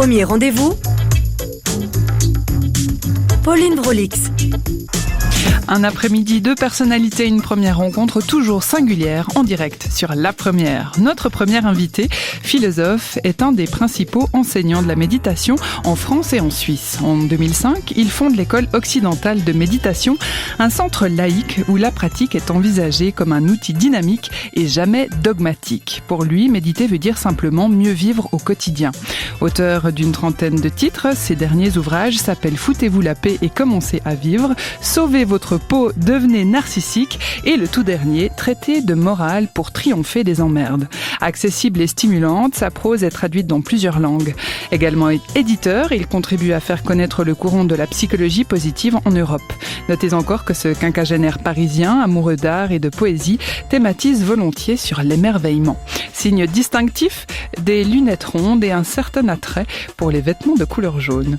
Premier rendez-vous, Pauline Vrolix. Un après-midi, deux personnalités, une première rencontre toujours singulière en direct sur La Première. Notre premier invité, philosophe, est un des principaux enseignants de la méditation en France et en Suisse. En 2005, il fonde l'école occidentale de méditation, un centre laïque où la pratique est envisagée comme un outil dynamique et jamais dogmatique. Pour lui, méditer veut dire simplement mieux vivre au quotidien. Auteur d'une trentaine de titres, ses derniers ouvrages s'appellent « Foutez-vous la paix et commencez à vivre »,« Sauvez votre peau, devenez narcissique » et le tout dernier, Traité de morale pour triompher des emmerdes. Accessible et stimulante, sa prose est traduite dans plusieurs langues. Également éditeur, il contribue à faire connaître le courant de la psychologie positive en Europe. Notez encore que ce quinquagénaire parisien, amoureux d'art et de poésie, thématise volontiers sur l'émerveillement. Signe distinctif, des lunettes rondes et un certain attrait pour les vêtements de couleur jaune.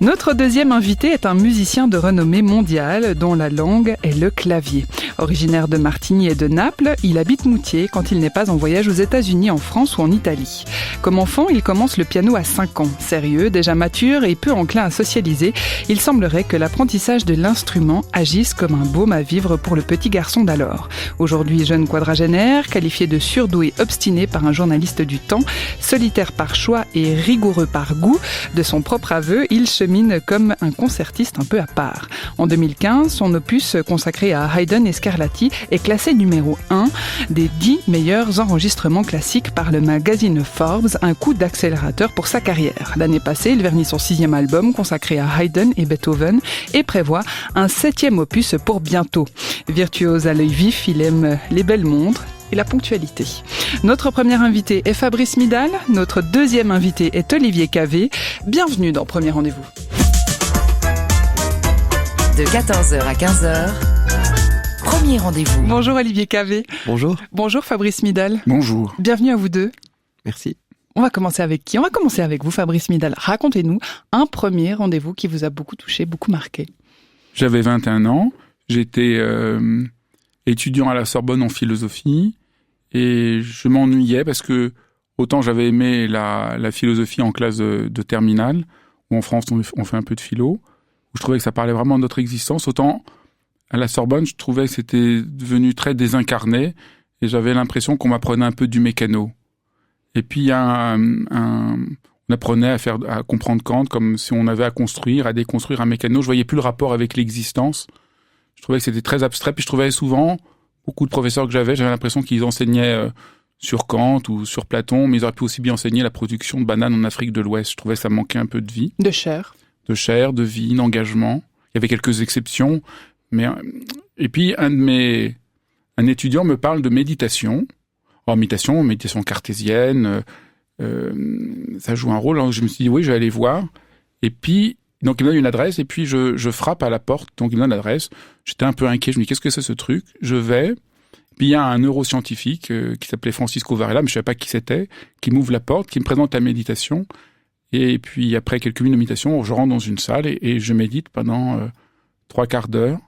Notre deuxième invité est un musicien de renommée mondiale dont la langue est le clavier. Originaire de Martigny et de Naples, il habite Moutier quand il n'est pas en voyage aux États-Unis, en France ou en Italie. Comme enfant, il commence le piano à 5 ans. Sérieux, déjà mature et peu enclin à socialiser, il semblerait que l'apprentissage de l'instrument agisse comme un baume à vivre pour le petit garçon d'alors. Aujourd'hui jeune quadragénaire, qualifié de surdoué obstiné par un journaliste du Temps, solitaire par choix et rigoureux par goût, de son propre aveu, il chemine comme un concertiste un peu à part. En 2015, son opus consacré à Haydn et Scarlatti est classé numéro 1 des 10 meilleurs enregistrements classiques par le magazine Forbes, un coup d'accélérateur pour sa carrière. L'année passée, il vernit son 6e album consacré à Haydn et Beethoven et prévoit un 7e opus pour bientôt. Virtuose à l'œil vif, il aime les belles montres et la ponctualité. Notre premier invité est Fabrice Midal, notre deuxième invité est Olivier Cavé. Bienvenue dans Premier Rendez-vous. De 14h à 15h, Premier rendez-vous. Bonjour Olivier Cavé. Bonjour. Bonjour Fabrice Midal. Bonjour. Bienvenue à vous deux. Merci. On va commencer avec qui ? On va commencer avec vous, Fabrice Midal. Racontez-nous un premier rendez-vous qui vous a beaucoup touché, beaucoup marqué. J'avais 21 ans, j'étais étudiant à la Sorbonne en philosophie et je m'ennuyais parce que autant j'avais aimé la philosophie en classe de terminale, où en France on fait un peu de philo, où je trouvais que ça parlait vraiment de notre existence, autant à la Sorbonne je trouvais que c'était devenu très désincarné et j'avais l'impression qu'on m'apprenait un peu du mécano. Et puis on apprenait à comprendre Kant comme si on avait à construire, à déconstruire un mécano. Je voyais plus le rapport avec l'existence. Je trouvais que c'était très abstrait. Puis je trouvais souvent, beaucoup de professeurs que j'avais l'impression qu'ils enseignaient sur Kant ou sur Platon, mais ils auraient pu aussi bien enseigner la production de bananes en Afrique de l'Ouest. Je trouvais que ça manquait un peu de vie. De chair. De chair, de vie, d'engagement. Il y avait quelques exceptions. Et puis un étudiant me parle de méditation. Méditation cartésienne, ça joue un rôle. Alors je me suis dit, oui, je vais aller voir. Et puis, donc il me donne une adresse, et puis je frappe à la porte, donc il me donne l'adresse. J'étais un peu inquiet, je me dis, qu'est-ce que c'est ce truc ? Je vais, puis il y a un neuroscientifique qui s'appelait Francisco Varela, mais je ne savais pas qui c'était, qui m'ouvre la porte, qui me présente la méditation. Et puis après quelques minutes de méditation, je rentre dans une salle et je médite pendant 3/4 d'heure.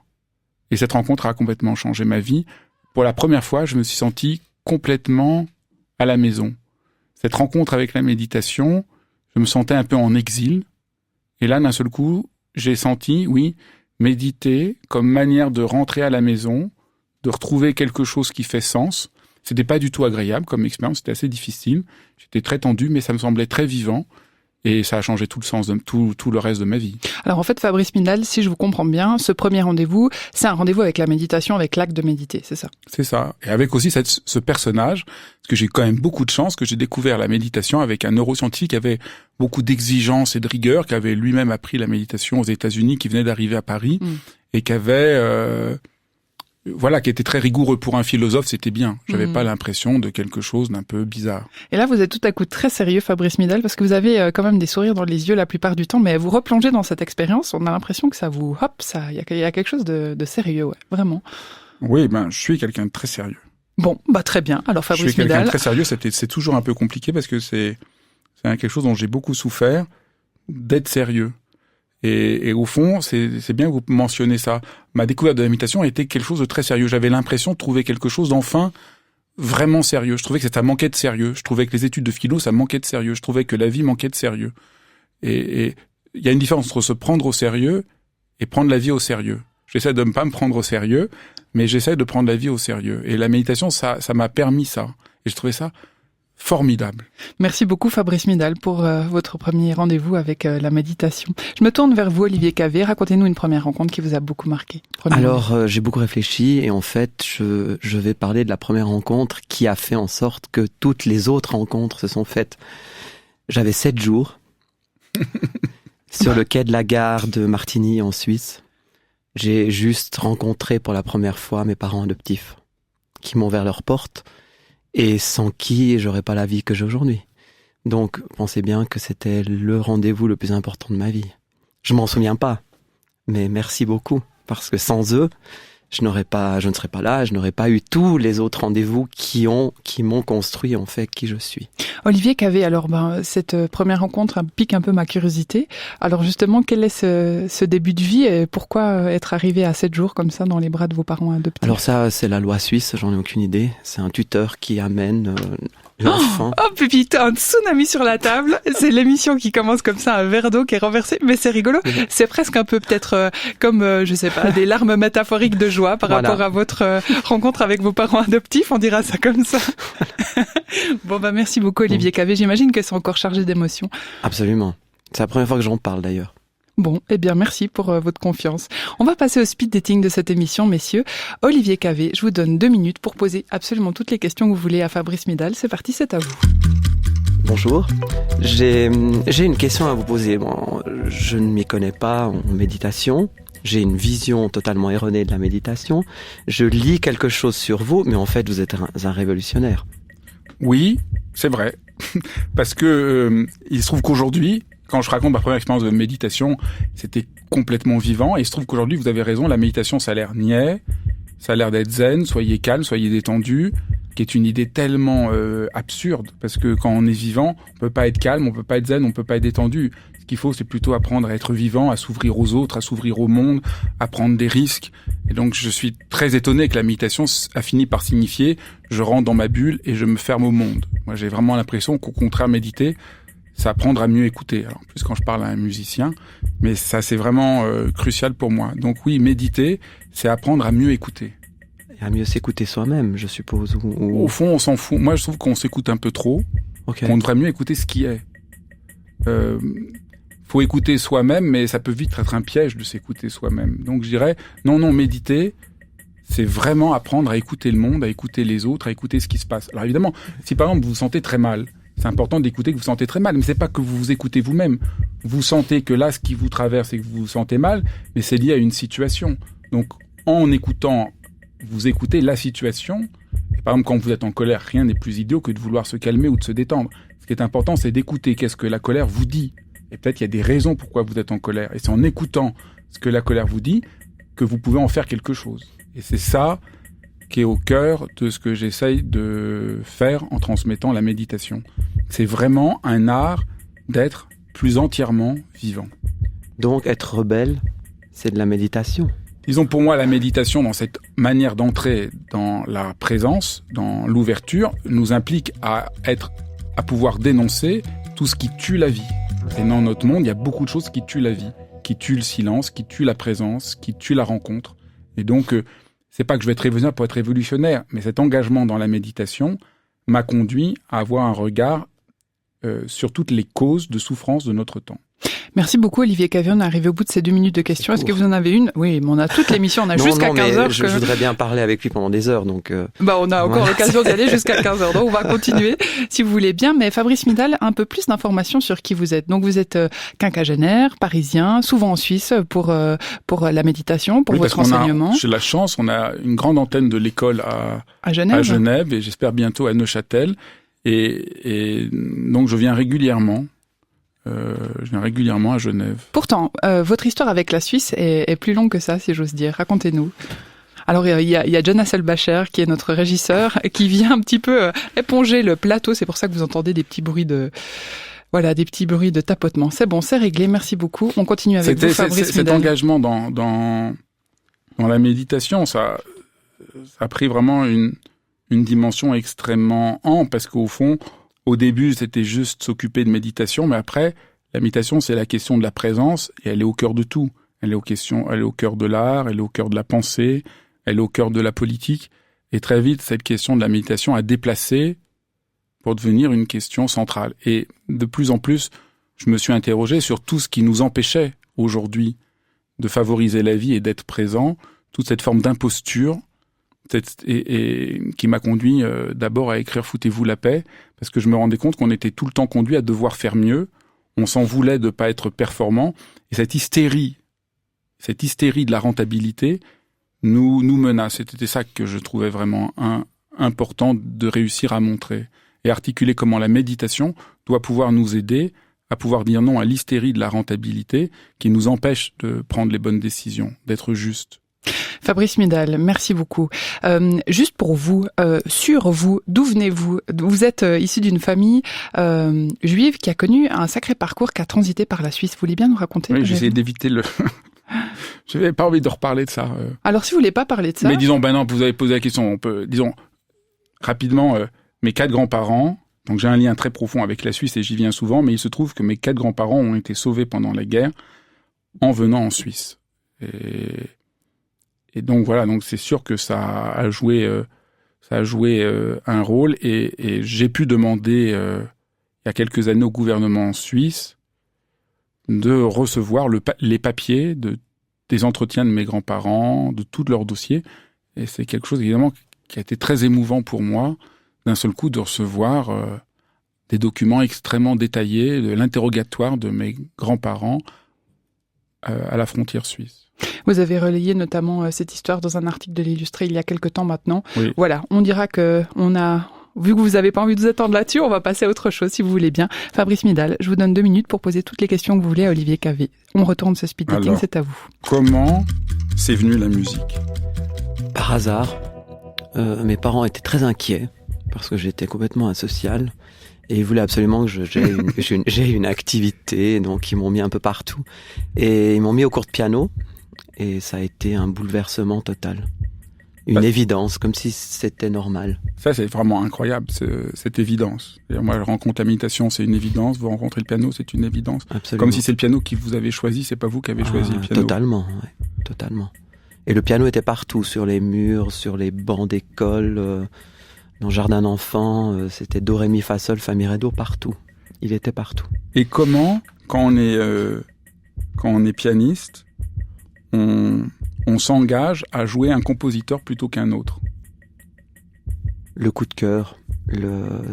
Et cette rencontre a complètement changé ma vie. Pour la première fois, je me suis senti complètement à la maison. Cette rencontre avec la méditation, je me sentais un peu en exil. Et là, d'un seul coup, j'ai senti, oui, méditer comme manière de rentrer à la maison, de retrouver quelque chose qui fait sens. C'était pas du tout agréable comme expérience, c'était assez difficile. J'étais très tendu, mais ça me semblait très vivant. Et ça a changé tout le sens de tout le reste de ma vie. Alors en fait, Fabrice Midal, si je vous comprends bien, ce premier rendez-vous, c'est un rendez-vous avec la méditation, avec l'acte de méditer, c'est ça ? C'est ça. Et avec aussi ce personnage, parce que j'ai quand même beaucoup de chance que j'ai découvert la méditation avec un neuroscientifique qui avait beaucoup d'exigences et de rigueur, qui avait lui-même appris la méditation aux États-Unis, qui venait d'arriver à Paris, et qui avait... qui était très rigoureux. Pour un philosophe, c'était bien. J'avais pas l'impression de quelque chose d'un peu bizarre. Et là, vous êtes tout à coup très sérieux, Fabrice Midal, parce que vous avez quand même des sourires dans les yeux la plupart du temps, mais vous replongez dans cette expérience, on a l'impression que ça vous... il y a quelque chose de sérieux, ouais, vraiment. Oui, je suis quelqu'un de très sérieux. Bon, très bien. Alors, Fabrice Midal... Je suis quelqu'un de très sérieux, c'est toujours un peu compliqué, parce que c'est quelque chose dont j'ai beaucoup souffert, d'être sérieux. Et au fond, c'est bien que vous mentionnez ça. Ma découverte de la méditation a été quelque chose de très sérieux. J'avais l'impression de trouver quelque chose d'enfin vraiment sérieux. Je trouvais que ça manquait de sérieux. Je trouvais que les études de philo, ça manquait de sérieux. Je trouvais que la vie manquait de sérieux. Et il y a une différence entre se prendre au sérieux et prendre la vie au sérieux. J'essaie de ne pas me prendre au sérieux, mais j'essaie de prendre la vie au sérieux. Et la méditation, ça m'a permis ça. Et je trouvais ça formidable. Merci beaucoup Fabrice Midal pour votre premier rendez-vous avec la méditation. Je me tourne vers vous, Olivier Cavé. Racontez-nous une première rencontre qui vous a beaucoup marqué. Alors, j'ai beaucoup réfléchi et en fait, je vais parler de la première rencontre qui a fait en sorte que toutes les autres rencontres se sont faites. J'avais 7 jours sur le quai de la gare de Martigny en Suisse. J'ai juste rencontré pour la première fois mes parents adoptifs qui m'ont ouvert leurs portes et sans qui j'aurais pas la vie que j'ai aujourd'hui. Donc, pensez bien que c'était le rendez-vous le plus important de ma vie. Je m'en souviens pas, mais merci beaucoup parce que sans eux, je ne serais pas là, je n'aurais pas eu tous les autres rendez-vous qui m'ont construit, en fait, qui je suis. Olivier Cavé, alors cette première rencontre pique un peu ma curiosité. Alors justement, quel est ce début de vie et pourquoi être arrivé à 7 jours comme ça dans les bras de vos parents adoptifs? Alors ça, c'est la loi suisse, j'en ai aucune idée. C'est un tuteur qui amène l'enfant. Oh putain, un tsunami sur la table. C'est l'émission qui commence comme ça, un verre d'eau qui est renversé, mais c'est rigolo. C'est presque un peu peut-être comme, je sais pas, des larmes métaphoriques de joie par rapport à votre rencontre avec vos parents adoptifs, on dira ça comme ça. Bon merci beaucoup Olivier Cavé, j'imagine que c'est encore chargé d'émotions. Absolument. C'est la première fois que j'en parle d'ailleurs. Bon, eh bien merci pour votre confiance. On va passer au speed dating de cette émission, messieurs. Olivier Cavé, je vous donne 2 minutes pour poser absolument toutes les questions que vous voulez à Fabrice Midal. C'est parti, c'est à vous. Bonjour, j'ai une question à vous poser. Bon, je ne m'y connais pas en méditation. J'ai une vision totalement erronée de la méditation. Je lis quelque chose sur vous, mais en fait, vous êtes un révolutionnaire. Oui, c'est vrai. Parce que il se trouve qu'aujourd'hui, quand je raconte ma première expérience de méditation, c'était complètement vivant. Et il se trouve qu'aujourd'hui, vous avez raison, la méditation, ça a l'air niais, ça a l'air d'être zen, soyez calme, soyez détendu, qui est une idée tellement absurde. Parce que quand on est vivant, on peut pas être calme, on peut pas être zen, on peut pas être détendu. Ce qu'il faut, c'est plutôt apprendre à être vivant, à s'ouvrir aux autres, à s'ouvrir au monde, à prendre des risques. Et donc, je suis très étonné que la méditation a fini par signifier je rentre dans ma bulle et je me ferme au monde. Moi, j'ai vraiment l'impression qu'au contraire, méditer, c'est apprendre à mieux écouter. Alors, en plus, quand je parle à un musicien, mais ça, c'est vraiment crucial pour moi. Donc oui, méditer, c'est apprendre à mieux écouter. Et à mieux s'écouter soi-même, je suppose. Au fond, on s'en fout. Moi, je trouve qu'on s'écoute un peu trop. Okay. Qu'on devrait mieux écouter ce qui est. Faut écouter soi-même, mais ça peut vite être un piège de s'écouter soi-même. Donc je dirais, non, méditer, c'est vraiment apprendre à écouter le monde, à écouter les autres, à écouter ce qui se passe. Alors évidemment, si par exemple vous vous sentez très mal, c'est important d'écouter que vous vous sentez très mal, mais c'est pas que vous vous écoutez vous-même. Vous sentez que là, ce qui vous traverse, c'est que vous vous sentez mal, mais c'est lié à une situation. Donc en écoutant, vous écoutez la situation. Et par exemple, quand vous êtes en colère, rien n'est plus idiot que de vouloir se calmer ou de se détendre. Ce qui est important, c'est d'écouter qu'est-ce que la colère vous dit. Et peut-être qu'il y a des raisons pourquoi vous êtes en colère. Et c'est en écoutant ce que la colère vous dit que vous pouvez en faire quelque chose. Et c'est ça qui est au cœur de ce que j'essaye de faire en transmettant la méditation. C'est vraiment un art d'être plus entièrement vivant. Donc être rebelle, c'est de la méditation. Disons pour moi, la méditation, dans cette manière d'entrer dans la présence, dans l'ouverture, nous implique à pouvoir dénoncer tout ce qui tue la vie. Et dans notre monde, il y a beaucoup de choses qui tuent la vie, qui tuent le silence, qui tuent la présence, qui tuent la rencontre. Et donc, c'est pas que je vais être révolutionnaire pour être révolutionnaire, mais cet engagement dans la méditation m'a conduit à avoir un regard sur toutes les causes de souffrance de notre temps. Merci beaucoup Olivier Cavé, on est arrivé au bout de ces 2 minutes de questions. Est-ce que vous en avez une? Oui, mais on a toute l'émission, on a jusqu'à 15h. Je voudrais bien parler avec lui pendant des heures, donc... on a encore l'occasion d'y aller jusqu'à 15h, donc on va continuer si vous voulez bien. Mais Fabrice Midal, un peu plus d'informations sur qui vous êtes. Donc vous êtes quinquagénaire, parisien, souvent en Suisse pour la méditation, pour votre enseignement. J'ai la chance, on a une grande antenne de l'école à Genève et j'espère bientôt à Neuchâtel. Et donc je viens régulièrement. À Genève. Pourtant, votre histoire avec la Suisse est plus longue que ça, si j'ose dire. Racontez-nous. Alors, il y a John Hasselbacher, qui est notre régisseur, qui vient un petit peu éponger le plateau. C'est pour ça que vous entendez des petits bruits de tapotement. C'est bon, c'est réglé. Merci beaucoup. On continue avec vous, Fabrice Midal. Cet engagement dans la méditation, ça a pris vraiment une dimension extrêmement ample, parce qu'au fond, au début, c'était juste s'occuper de méditation, mais après, La méditation, c'est la question de la présence, et elle est au cœur de tout. Elle est au cœur de l'art, elle est au cœur de la pensée, elle est au cœur de la politique. Et très vite, cette question de la méditation a déplacé pour devenir une question centrale. Et de plus en plus, je me suis interrogé sur tout ce qui nous empêchait aujourd'hui de favoriser la vie et d'être présent, toute cette forme d'imposture, et qui m'a conduit d'abord à écrire « Foutez-vous la paix », parce que je me rendais compte qu'on était tout le temps conduit à devoir faire mieux, on s'en voulait de ne pas être performant, et cette hystérie de la rentabilité nous menace. C'était ça que je trouvais vraiment important de réussir à montrer, et articuler comment la méditation doit pouvoir nous aider à pouvoir dire non à l'hystérie de la rentabilité qui nous empêche de prendre les bonnes décisions, d'être juste. Fabrice Midal, merci beaucoup. Juste pour vous, sur vous, d'où venez-vous ? Vous êtes issu d'une famille juive qui a connu un sacré parcours, qui a transité par la Suisse. Vous voulez bien nous raconter ? Oui, j'essaie d'éviter le... Je n'avais pas envie de reparler de ça. Alors, si vous voulez pas parler de ça... Mais disons, non, vous avez posé la question. On peut, disons, rapidement, mes 4 grands-parents, donc j'ai un lien très profond avec la Suisse et j'y viens souvent, mais il se trouve que mes 4 grands-parents ont été sauvés pendant la guerre en venant en Suisse. Et donc voilà, donc c'est sûr que ça a joué un rôle et j'ai pu demander il y a quelques années au gouvernement suisse de recevoir les papiers des entretiens de mes grands-parents, de tous leurs dossiers. Et c'est quelque chose évidemment qui a été très émouvant pour moi d'un seul coup de recevoir des documents extrêmement détaillés de l'interrogatoire de mes grands-parents à la frontière suisse. Vous avez relayé notamment cette histoire dans un article de l'Illustré il y a quelque temps maintenant. Oui. Voilà, on dira que vu que vous n'avez pas envie de vous attendre là-dessus, on va passer à autre chose si vous voulez bien. Fabrice Midal, je vous donne 2 minutes pour poser toutes les questions que vous voulez à Olivier Cavé. On retourne ce speed dating, c'est à vous. Comment c'est venu la musique ? Par hasard, mes parents étaient très inquiets parce que j'étais complètement asocial. Et ils voulaient absolument que j'ai une activité, donc ils m'ont mis un peu partout. Et ils m'ont mis au cours de piano, et ça a été un bouleversement total. Une évidence, comme si c'était normal. Ça, c'est vraiment incroyable, cette évidence. Moi, je rencontre la méditation, c'est une évidence. Vous rencontrez le piano, c'est une évidence. Absolument. Comme si c'est le piano qui vous avez choisi, c'est pas vous qui avez choisi le piano. Totalement, ouais, totalement. Et le piano était partout, sur les murs, sur les bancs d'école... Dans le jardin d'enfants, c'était do, ré, mi, fa, sol, fa, mi, ré, do, partout. Il était partout. Et comment, quand on est pianiste, on s'engage à jouer un compositeur plutôt qu'un autre ? Le coup de cœur,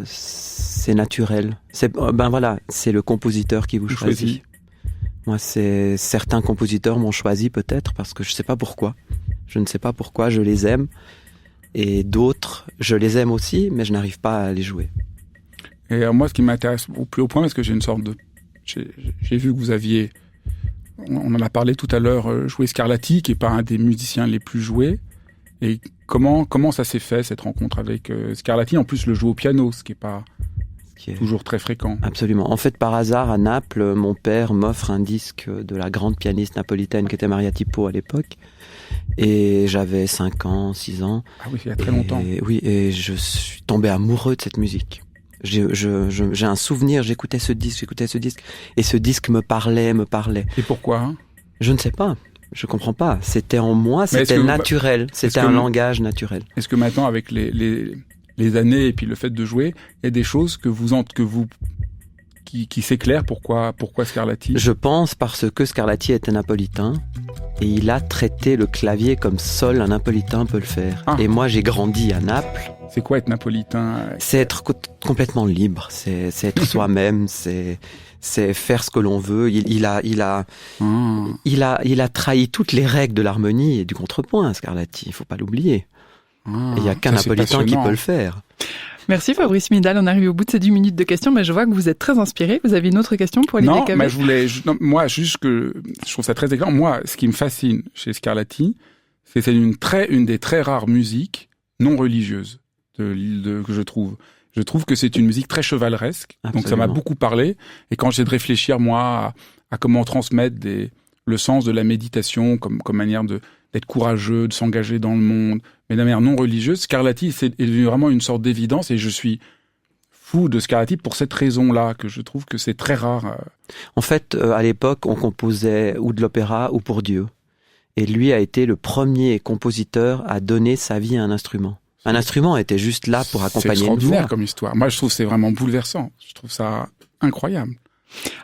c'est naturel. C'est le compositeur qui vous choisit. Moi, certains compositeurs m'ont choisi peut-être parce que je ne sais pas pourquoi. Je les aime. Et d'autres, je les aime aussi, mais je n'arrive pas à les jouer. Et moi, ce qui m'intéresse au plus haut point, parce que j'ai une sorte de... J'ai vu que vous aviez... On en a parlé tout à l'heure, joué Scarlatti, qui n'est pas un des musiciens les plus joués. Et comment ça s'est fait, cette rencontre avec Scarlatti ? En plus, le joue au piano, ce qui n'est pas toujours très fréquent. Absolument. En fait, par hasard, à Naples, mon père m'offre un disque de la grande pianiste napolitaine qui était Maria Tipo à l'époque. Et j'avais 5 ans, 6 ans. Ah oui, il y a très longtemps. Oui, et je suis tombé amoureux de cette musique. J'ai un souvenir, j'écoutais ce disque, et ce disque me parlait. Et pourquoi ? Je ne sais pas, je comprends pas. C'était en moi, c'était naturel, c'était un langage naturel. Est-ce que maintenant, avec les années et puis le fait de jouer, il y a des choses qui s'éclairent ? Pourquoi Scarlatti ? Je pense parce que Scarlatti était napolitain. Et il a traité le clavier comme seul un napolitain peut le faire. Et moi, j'ai grandi à Naples. C'est quoi être napolitain ? C'est être complètement libre. C'est être soi-même. C'est faire ce que l'on veut. Il a trahi toutes les règles de l'harmonie et du contrepoint, Scarlatti. Il faut pas l'oublier. Il y a qu'un napolitain qui peut le faire. Merci Fabrice Midal, on arrive au bout de ces 10 minutes de questions, mais je vois que vous êtes très inspiré. Vous avez une autre question pour Olivier Cavé ? Moi, je trouve ça très éclairant. Moi, ce qui me fascine chez Scarlatti, c'est une des très rares musiques non religieuses que je trouve. Je trouve que c'est une musique très chevaleresque. Absolument. Donc ça m'a beaucoup parlé. Et quand j'ai de réfléchir, moi, à comment transmettre le sens de la méditation comme manière d'être courageux, de s'engager dans le monde, mais de manière non religieuse, Scarlatti est devenu vraiment une sorte d'évidence et je suis fou de Scarlatti pour cette raison-là, que je trouve que c'est très rare. En fait, à l'époque, on composait ou de l'opéra ou pour Dieu. Et lui a été le premier compositeur à donner sa vie à un instrument. Un instrument était juste là pour accompagner C'est une extraordinaire voix. comme histoire. Moi, je trouve que c'est vraiment bouleversant. Je trouve ça incroyable.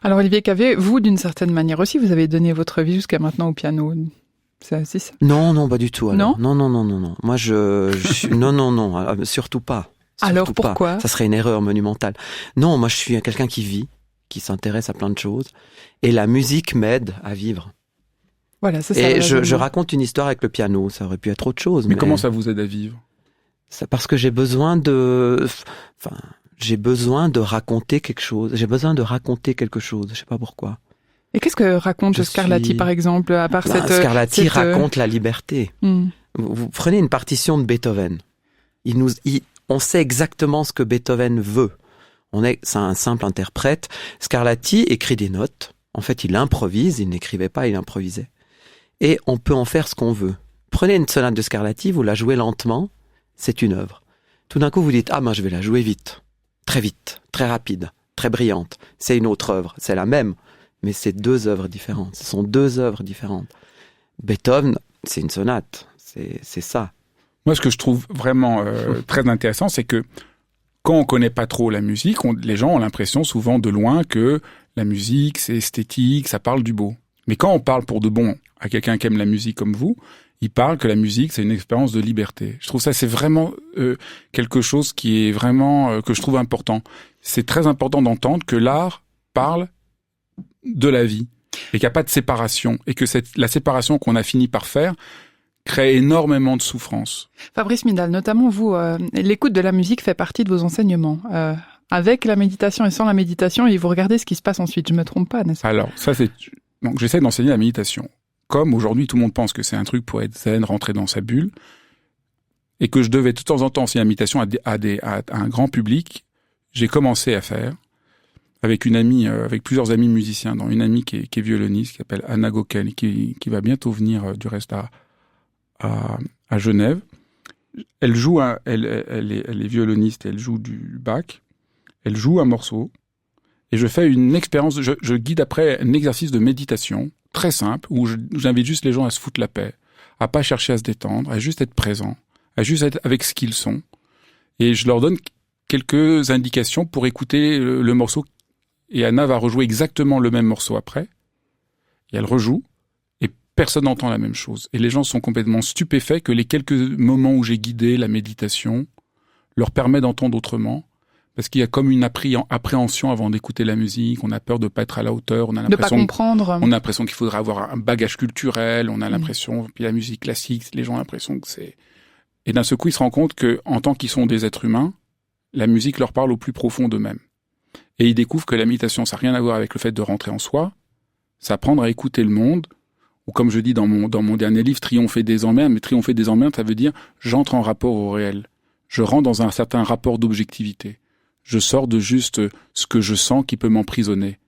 Alors Olivier Cavé, vous d'une certaine manière aussi, vous avez donné votre vie jusqu'à maintenant au piano. C'est aussi ça? Non, pas du tout. Alors. Non. Non. Moi, je suis... non, surtout pas. Alors Surtout pas. pourquoi? Ça serait une erreur monumentale. Non, moi, je suis quelqu'un qui vit, qui s'intéresse à plein de choses. Et la musique m'aide à vivre. Voilà, c'est ça. Et je raconte une histoire avec le piano. Ça aurait pu être autre chose. Mais comment ça vous aide à vivre? C'est parce que j'ai besoin de raconter quelque chose. J'ai besoin de raconter quelque chose. Je sais pas pourquoi. Et qu'est-ce que raconte Scarlatti, par exemple, à part Scarlatti raconte la liberté. Vous prenez une partition de Beethoven. On sait exactement ce que Beethoven veut. C'est un simple interprète. Scarlatti écrit des notes. En fait, il improvise. Il n'écrivait pas, il improvisait. Et on peut en faire ce qu'on veut. Prenez une sonate de Scarlatti, vous la jouez lentement. C'est une œuvre. Tout d'un coup, vous dites, je vais la jouer vite, très rapide, très brillante. C'est une autre œuvre. C'est la même. Mais c'est deux œuvres différentes. Ce sont deux œuvres différentes. Beethoven, c'est une sonate. C'est ça. Moi, ce que je trouve vraiment très intéressant, c'est que quand on connaît pas trop la musique, les gens ont l'impression souvent de loin que la musique, c'est esthétique, ça parle du beau. Mais quand on parle pour de bon à quelqu'un qui aime la musique comme vous, il parle que la musique, c'est une expérience de liberté. Je trouve ça, c'est vraiment quelque chose qui est vraiment que je trouve important. C'est très important d'entendre que l'art parle de la vie et qu'il n'y a pas de séparation et que la séparation qu'on a fini par faire crée énormément de souffrance. Fabrice Midal, notamment vous, l'écoute de la musique fait partie de vos enseignements. Avec la méditation et sans la méditation, et vous regardez ce qui se passe ensuite. Je me trompe pas, n'est-ce pas? Alors, donc j'essaie d'enseigner la méditation. Comme aujourd'hui, tout le monde pense que c'est un truc pour être zen, rentrer dans sa bulle, et que je devais de temps en temps enseigner la méditation à un grand public, j'ai commencé à faire avec une amie, avec plusieurs amis musiciens, dont une amie qui est violoniste, qui s'appelle Anna Goken, qui va bientôt venir du reste à Genève. Elle joue, elle est violoniste, elle joue du Bach, elle joue un morceau, et je fais une expérience, je guide après un exercice de méditation, très simple, où j'invite juste les gens à se foutre la paix, à pas chercher à se détendre, à juste être présent, à juste être avec ce qu'ils sont. Et je leur donne quelques indications pour écouter le morceau. Et Anna va rejouer exactement le même morceau après. Et elle rejoue. Et personne n'entend la même chose. Et les gens sont complètement stupéfaits que les quelques moments où j'ai guidé la méditation leur permet d'entendre autrement. Parce qu'il y a comme une appréhension avant d'écouter la musique. On a peur de pas être à la hauteur. On a l'impression de pas comprendre. On a l'impression qu'il faudrait avoir un bagage culturel. On a l'impression, puis la musique classique, les gens ont l'impression que c'est... Et d'un seul coup, ils se rendent compte que, en tant qu'ils sont des êtres humains, la musique leur parle au plus profond d'eux-mêmes. Et ils découvrent que la méditation, ça n'a rien à voir avec le fait de rentrer en soi. C'est apprendre à écouter le monde. Ou comme je dis dans mon dernier livre, triompher des emmerdes. Mais triompher des emmerdes, ça veut dire j'entre en rapport au réel. Je rentre dans un certain rapport d'objectivité. Je sors de juste ce que je sens qui peut m'emprisonner.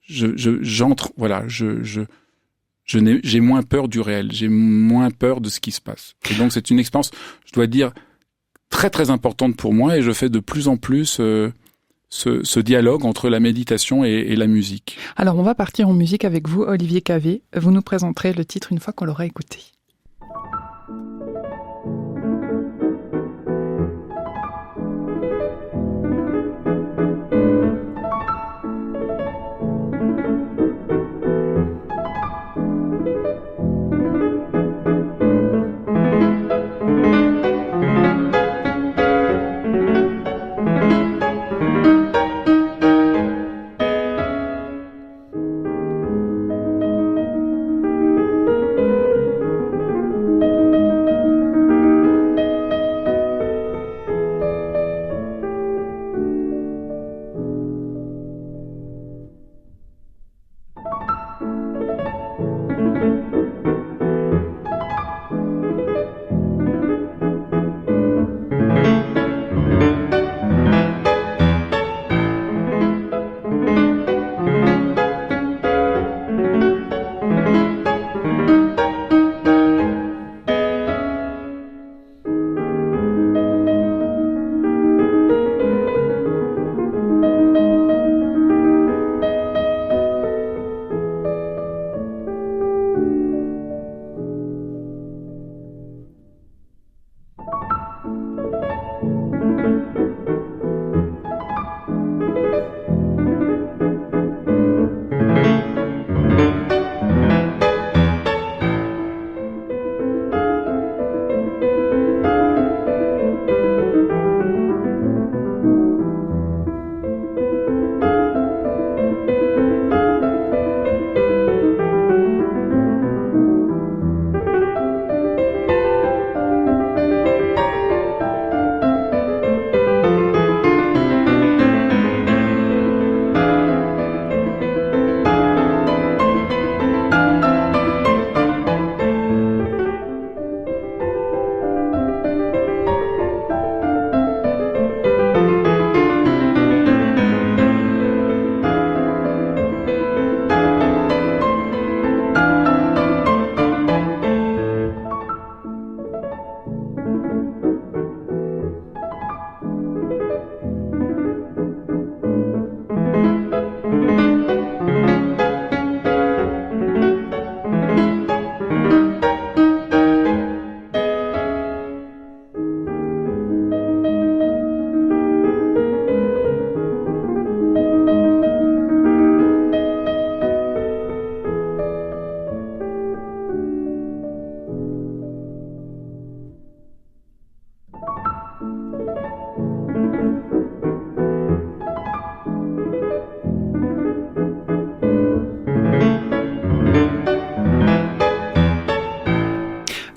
J'entre, voilà, j'ai moins peur du réel, j'ai moins peur de ce qui se passe. Et donc c'est une expérience, je dois dire, très très importante pour moi, et je fais de plus en plus ce dialogue entre la méditation et la musique. Alors on va partir en musique avec vous, Olivier Cavé. Vous nous présenterez le titre une fois qu'on l'aura écouté.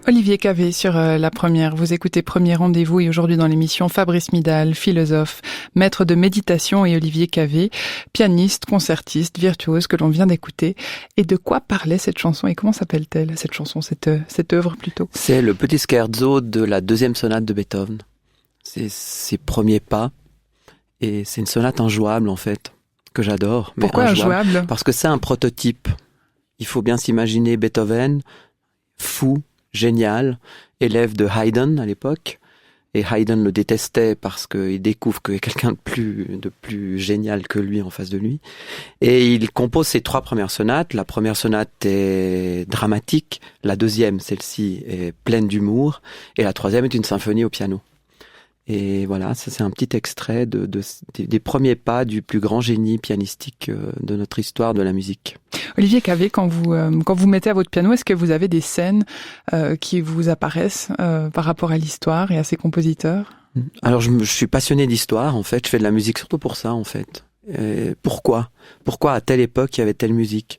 Olivier Cavé sur La Première. Vous écoutez Premier Rendez-vous et aujourd'hui dans l'émission Fabrice Midal, philosophe, maître de méditation, et Olivier Cavé, pianiste, concertiste, virtuose que l'on vient d'écouter. Et de quoi parlait cette chanson et comment s'appelle-t-elle cette chanson, cette œuvre plutôt? C'est le petit scherzo de la 2e sonate de Beethoven. C'est ses premiers pas et c'est une sonate injouable en fait, que j'adore. Pourquoi injouable? Parce que c'est un prototype. Il faut bien s'imaginer Beethoven, fou, génial, élève de Haydn à l'époque, et Haydn le détestait parce qu'il découvre qu'il y a quelqu'un de plus génial que lui en face de lui, et il compose ses 3 premières sonates. La première sonate est dramatique, la deuxième, celle-ci, est pleine d'humour, et la troisième est une symphonie au piano. Et voilà, ça c'est un petit extrait des premiers pas du plus grand génie pianistique de notre histoire de la musique. Olivier Cavé, quand vous mettez à votre piano, est-ce que vous avez des scènes qui vous apparaissent par rapport à l'histoire et à ces compositeurs? Alors je suis passionné d'histoire en fait, je fais de la musique surtout pour ça en fait. Pourquoi à telle époque il y avait telle musique?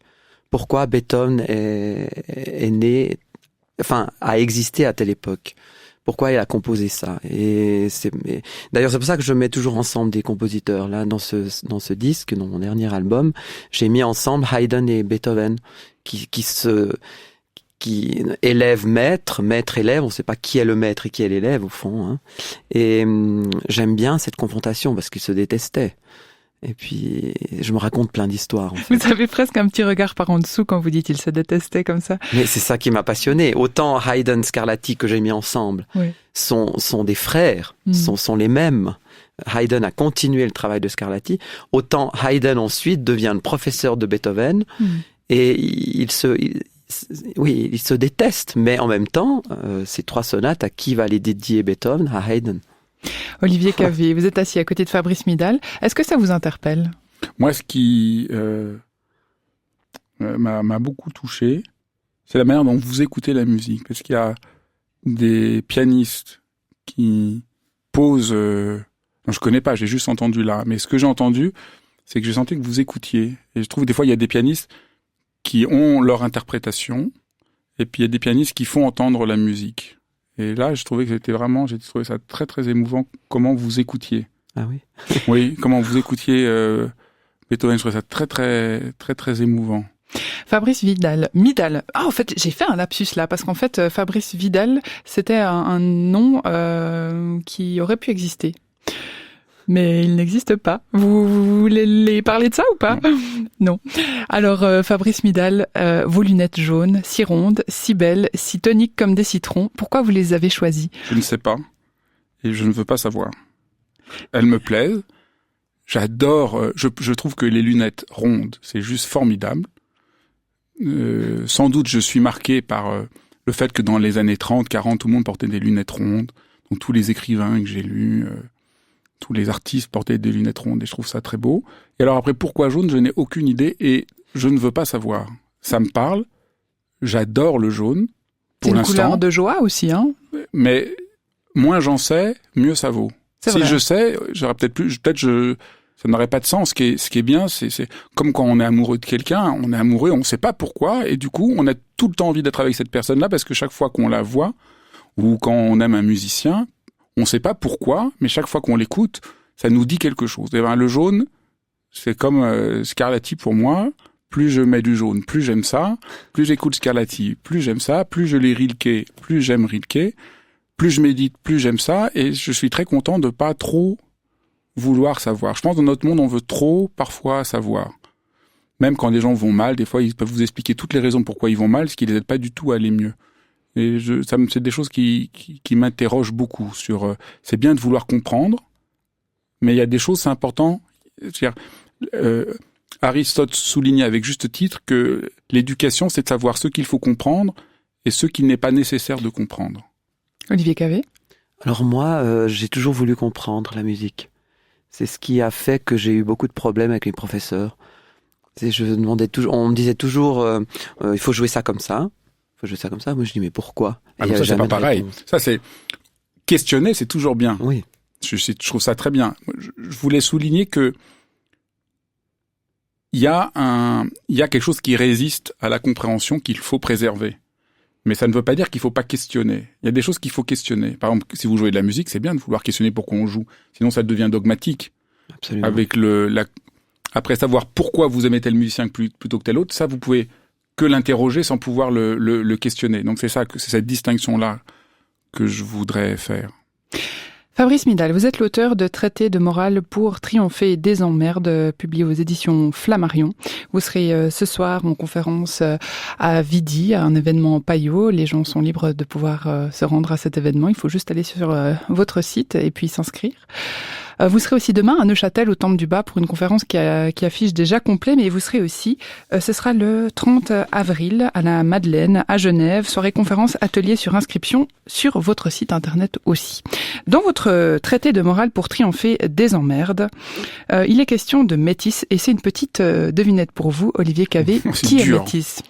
Pourquoi Beethoven est né, enfin a existé à telle époque? Pourquoi il a composé ça? D'ailleurs, c'est pour ça que je mets toujours ensemble des compositeurs. Là, dans ce disque, dans mon dernier album, j'ai mis ensemble Haydn et Beethoven, qui élève maître élève. On ne sait pas qui est le maître et qui est l'élève au fond. Hein. Et j'aime bien cette confrontation parce qu'ils se détestaient. Et puis, je me raconte plein d'histoires. En fait. Vous avez presque un petit regard par en dessous quand vous dites qu'ils se détestaient comme ça. Mais c'est ça qui m'a passionné. Autant Haydn, Scarlatti que j'ai mis ensemble sont des frères, sont les mêmes. Haydn a continué le travail de Scarlatti. Autant Haydn ensuite devient le professeur de Beethoven et il se déteste. Mais en même temps, ces 3 sonates, à qui va les dédier Beethoven? À Haydn. Olivier Cavé, vous êtes assis à côté de Fabrice Midal. Est-ce que ça vous interpelle? Moi, ce qui m'a beaucoup touché, c'est la manière dont vous écoutez la musique. Parce qu'il y a des pianistes qui posent... non, je connais pas, j'ai juste entendu là. Mais ce que j'ai entendu, c'est que j'ai senti que vous écoutiez. Et je trouve des fois, il y a des pianistes qui ont leur interprétation, et puis il y a des pianistes qui font entendre la musique. Et là, j'ai trouvé ça très très émouvant comment vous écoutiez. Ah oui. Oui, comment vous écoutiez Beethoven, je trouvais ça très très très très émouvant. Fabrice Midal. Ah, en fait, j'ai fait un lapsus là parce qu'en fait, Fabrice Midal, c'était un nom qui aurait pu exister. Mais il n'existe pas. Vous voulez parler de ça ou pas? Non. Alors, Fabrice Midal, vos lunettes jaunes, si rondes, si belles, si toniques comme des citrons, pourquoi vous les avez choisies? Je ne sais pas. Et je ne veux pas savoir. Elles me plaisent. J'adore, je trouve que les lunettes rondes, c'est juste formidable. Sans doute, je suis marqué par le fait que dans les années 30, 40, tout le monde portait des lunettes rondes. Donc, tous les écrivains que j'ai lus... tous les artistes portaient des lunettes rondes et je trouve ça très beau. Et alors après, pourquoi jaune? Je n'ai aucune idée et je ne veux pas savoir. Ça me parle. J'adore le jaune. Pour l'instant. C'est une couleur de joie aussi, hein? Mais moins j'en sais, mieux ça vaut. Si je sais, j'aurais ça n'aurait pas de sens. Ce qui est bien, c'est comme quand on est amoureux de quelqu'un, on est amoureux, on ne sait pas pourquoi et du coup, on a tout le temps envie d'être avec cette personne-là parce que chaque fois qu'on la voit ou quand on aime un musicien, on ne sait pas pourquoi, mais chaque fois qu'on l'écoute, ça nous dit quelque chose. Et ben, le jaune, c'est comme Scarlatti pour moi. Plus je mets du jaune, plus j'aime ça. Plus j'écoute Scarlatti, plus j'aime ça. Plus je lis Rilke, plus j'aime Rilke. Plus je médite, plus j'aime ça. Et je suis très content de pas trop vouloir savoir. Je pense que dans notre monde, on veut trop parfois savoir. Même quand les gens vont mal, des fois, ils peuvent vous expliquer toutes les raisons pourquoi ils vont mal, ce qui les aide pas du tout à aller mieux. Et c'est des choses qui m'interrogent beaucoup sur. C'est bien de vouloir comprendre, mais il y a des choses, c'est important. Aristote soulignait avec juste titre que l'éducation, c'est de savoir ce qu'il faut comprendre et ce qu'il n'est pas nécessaire de comprendre. Olivier Cavé? Alors moi, j'ai toujours voulu comprendre la musique. C'est ce qui a fait que j'ai eu beaucoup de problèmes avec les professeurs. On me disait toujours, il faut jouer ça comme ça. Moi je dis mais pourquoi? Ça c'est pas pareil. Ça c'est questionner, c'est toujours bien. Oui. Je trouve ça très bien. Je voulais souligner que il y a quelque chose qui résiste à la compréhension qu'il faut préserver. Mais ça ne veut pas dire qu'il faut pas questionner. Il y a des choses qu'il faut questionner. Par exemple, si vous jouez de la musique, c'est bien de vouloir questionner pourquoi on joue. Sinon, ça devient dogmatique. Absolument. Avec après savoir pourquoi vous aimez tel musicien plutôt que tel autre, ça, vous pouvez que l'interroger sans pouvoir le questionner. Donc c'est cette distinction-là que je voudrais faire. Fabrice Midal, vous êtes l'auteur de Traités de morale pour triompher des emmerdes, publié aux éditions Flammarion. Vous serez ce soir en conférence à Vidi, à un événement Payot. Les gens sont libres de pouvoir se rendre à cet événement. Il faut juste aller sur votre site et puis s'inscrire. Vous serez aussi demain à Neuchâtel, au Temple du Bas, pour une conférence qui affiche déjà complet, mais vous serez aussi, ce sera le 30 avril, à la Madeleine, à Genève, soirée conférence atelier sur inscription sur votre site internet aussi. Dans votre traité de morale pour triompher des emmerdes, il est question de métis, et c'est une petite devinette pour vous, Olivier Cavé. Qui est métis ?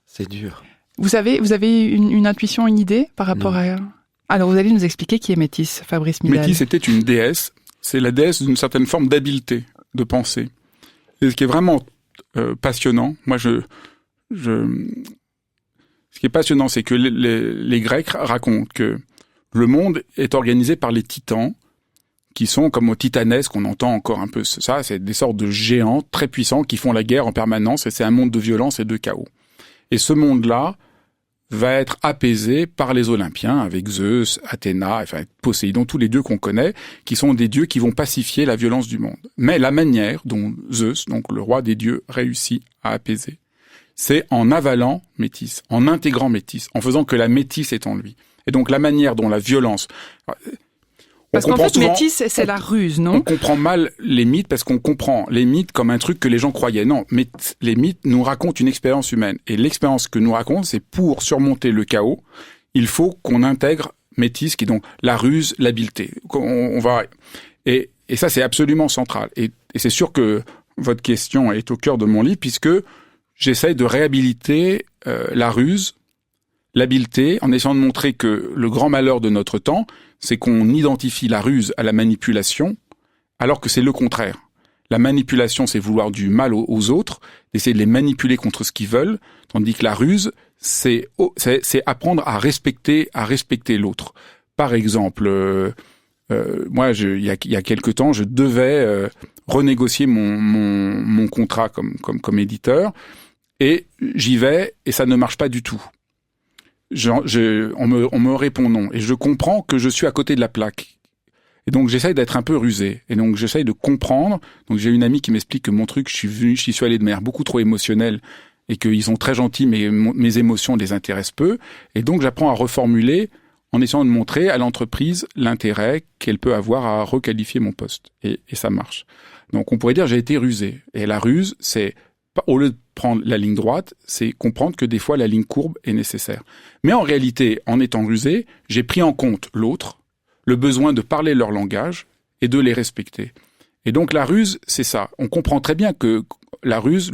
C'est dur. Vous avez une intuition, une idée par rapport à... Alors vous allez nous expliquer qui est métis, Fabrice Midal. Métis était une déesse. C'est la déesse d'une certaine forme d'habileté, de pensée. Et ce qui est vraiment passionnant, ce qui est passionnant, c'est que les Grecs racontent que le monde est organisé par les titans, qui sont comme aux titanesques, on entend encore un peu ça, c'est des sortes de géants très puissants qui font la guerre en permanence, et c'est un monde de violence et de chaos. Et ce monde-là va être apaisé par les Olympiens, avec Zeus, Athéna, enfin Poséidon, tous les dieux qu'on connaît, qui sont des dieux qui vont pacifier la violence du monde. Mais la manière dont Zeus, donc le roi des dieux, réussit à apaiser, c'est en avalant Métis, en intégrant Métis, en faisant que la Métis est en lui. Et donc la manière dont la violence... Parce qu'en fait, Métis, c'est la ruse, non ? On comprend mal les mythes parce qu'on comprend les mythes comme un truc que les gens croyaient. Non, mais les mythes nous racontent une expérience humaine. Et l'expérience que nous racontent, c'est pour surmonter le chaos, il faut qu'on intègre Métis, qui est donc la ruse, l'habileté. Et ça, c'est absolument central. Et c'est sûr que votre question est au cœur de mon livre, puisque j'essaye de réhabiliter la ruse, l'habileté, en essayant de montrer que le grand malheur de notre temps, c'est qu'on identifie la ruse à la manipulation, alors que c'est le contraire. La manipulation, c'est vouloir du mal aux autres, essayer de les manipuler contre ce qu'ils veulent, tandis que la ruse, c'est apprendre à respecter l'autre. Par exemple, moi, il y a quelque temps, je devais renégocier mon contrat comme éditeur, et j'y vais, et ça ne marche pas du tout. On me répond non, et je comprends que je suis à côté de la plaque. Et donc j'essaye d'être un peu rusé, et donc j'essaye de comprendre. Donc j'ai une amie qui m'explique que mon truc, j'y suis allé de manière beaucoup trop émotionnelle, et qu'ils sont très gentils, mais mes émotions les intéressent peu. Et donc j'apprends à reformuler en essayant de montrer à l'entreprise l'intérêt qu'elle peut avoir à requalifier mon poste. Et ça marche. Donc on pourrait dire j'ai été rusé. Et la ruse, c'est au lieu de prendre la ligne droite, c'est comprendre que des fois la ligne courbe est nécessaire. Mais en réalité, en étant rusé, j'ai pris en compte l'autre, le besoin de parler leur langage et de les respecter. Et donc la ruse, c'est ça. On comprend très bien que la ruse,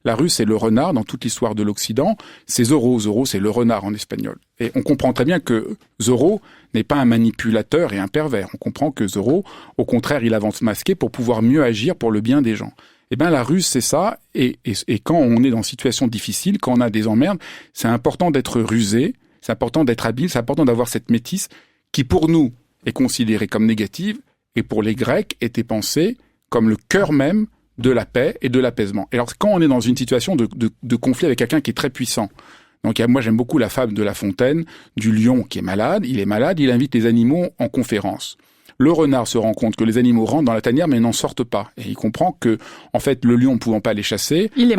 la ruse, c'est le renard dans toute l'histoire de l'Occident. C'est Zorro. Zorro, c'est le renard en espagnol. Et on comprend très bien que Zorro n'est pas un manipulateur et un pervers. On comprend que Zorro, au contraire, il avance masqué pour pouvoir mieux agir pour le bien des gens. Eh ben, la ruse, c'est ça. Et quand on est dans une situation difficile, quand on a des emmerdes, c'est important d'être rusé, c'est important d'être habile, c'est important d'avoir cette métisse qui, pour nous, est considérée comme négative, et pour les Grecs, était pensée comme le cœur même de la paix et de l'apaisement. Et alors, quand on est dans une situation de conflit avec quelqu'un qui est très puissant, donc moi j'aime beaucoup la fable de La Fontaine, du lion qui est malade, il invite les animaux en conférence. Le renard se rend compte que les animaux rentrent dans la tanière mais n'en sortent pas. Et il comprend que, en fait, le lion ne pouvant pas les chasser... Il les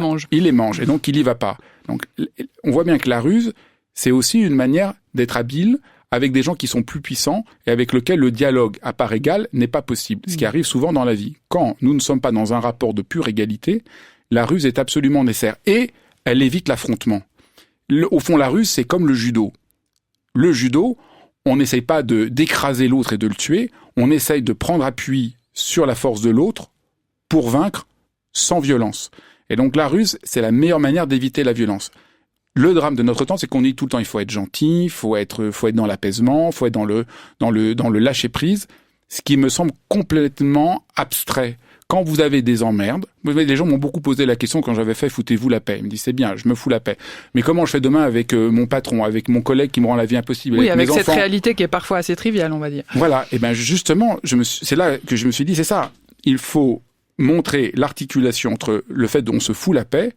mange, et donc il y va pas. Donc on voit bien que la ruse, c'est aussi une manière d'être habile avec des gens qui sont plus puissants et avec lesquels le dialogue à part égale n'est pas possible. Ce qui arrive souvent dans la vie. Quand nous ne sommes pas dans un rapport de pure égalité, la ruse est absolument nécessaire. Et elle évite l'affrontement. Au fond, la ruse, c'est comme le judo. Le judo, on n'essaye pas d'écraser l'autre et de le tuer, on essaye de prendre appui sur la force de l'autre pour vaincre sans violence. Et donc la ruse, c'est la meilleure manière d'éviter la violence. Le drame de notre temps, c'est qu'on dit tout le temps il faut être gentil, il faut être dans l'apaisement, il faut être dans le lâcher prise, ce qui me semble complètement abstrait. quand vous avez des emmerdes, les gens m'ont beaucoup posé la question quand j'avais fait « Foutez-vous la paix ». Ils me disent « C'est bien, je me fous la paix. Mais comment je fais demain avec mon patron, avec mon collègue qui me rend la vie impossible, oui, avec mes cette enfants ?» réalité qui est parfois assez triviale, on va dire. Voilà, et ben justement, c'est là que je me suis dit, c'est ça, il faut montrer l'articulation entre le fait qu'on se fout la paix,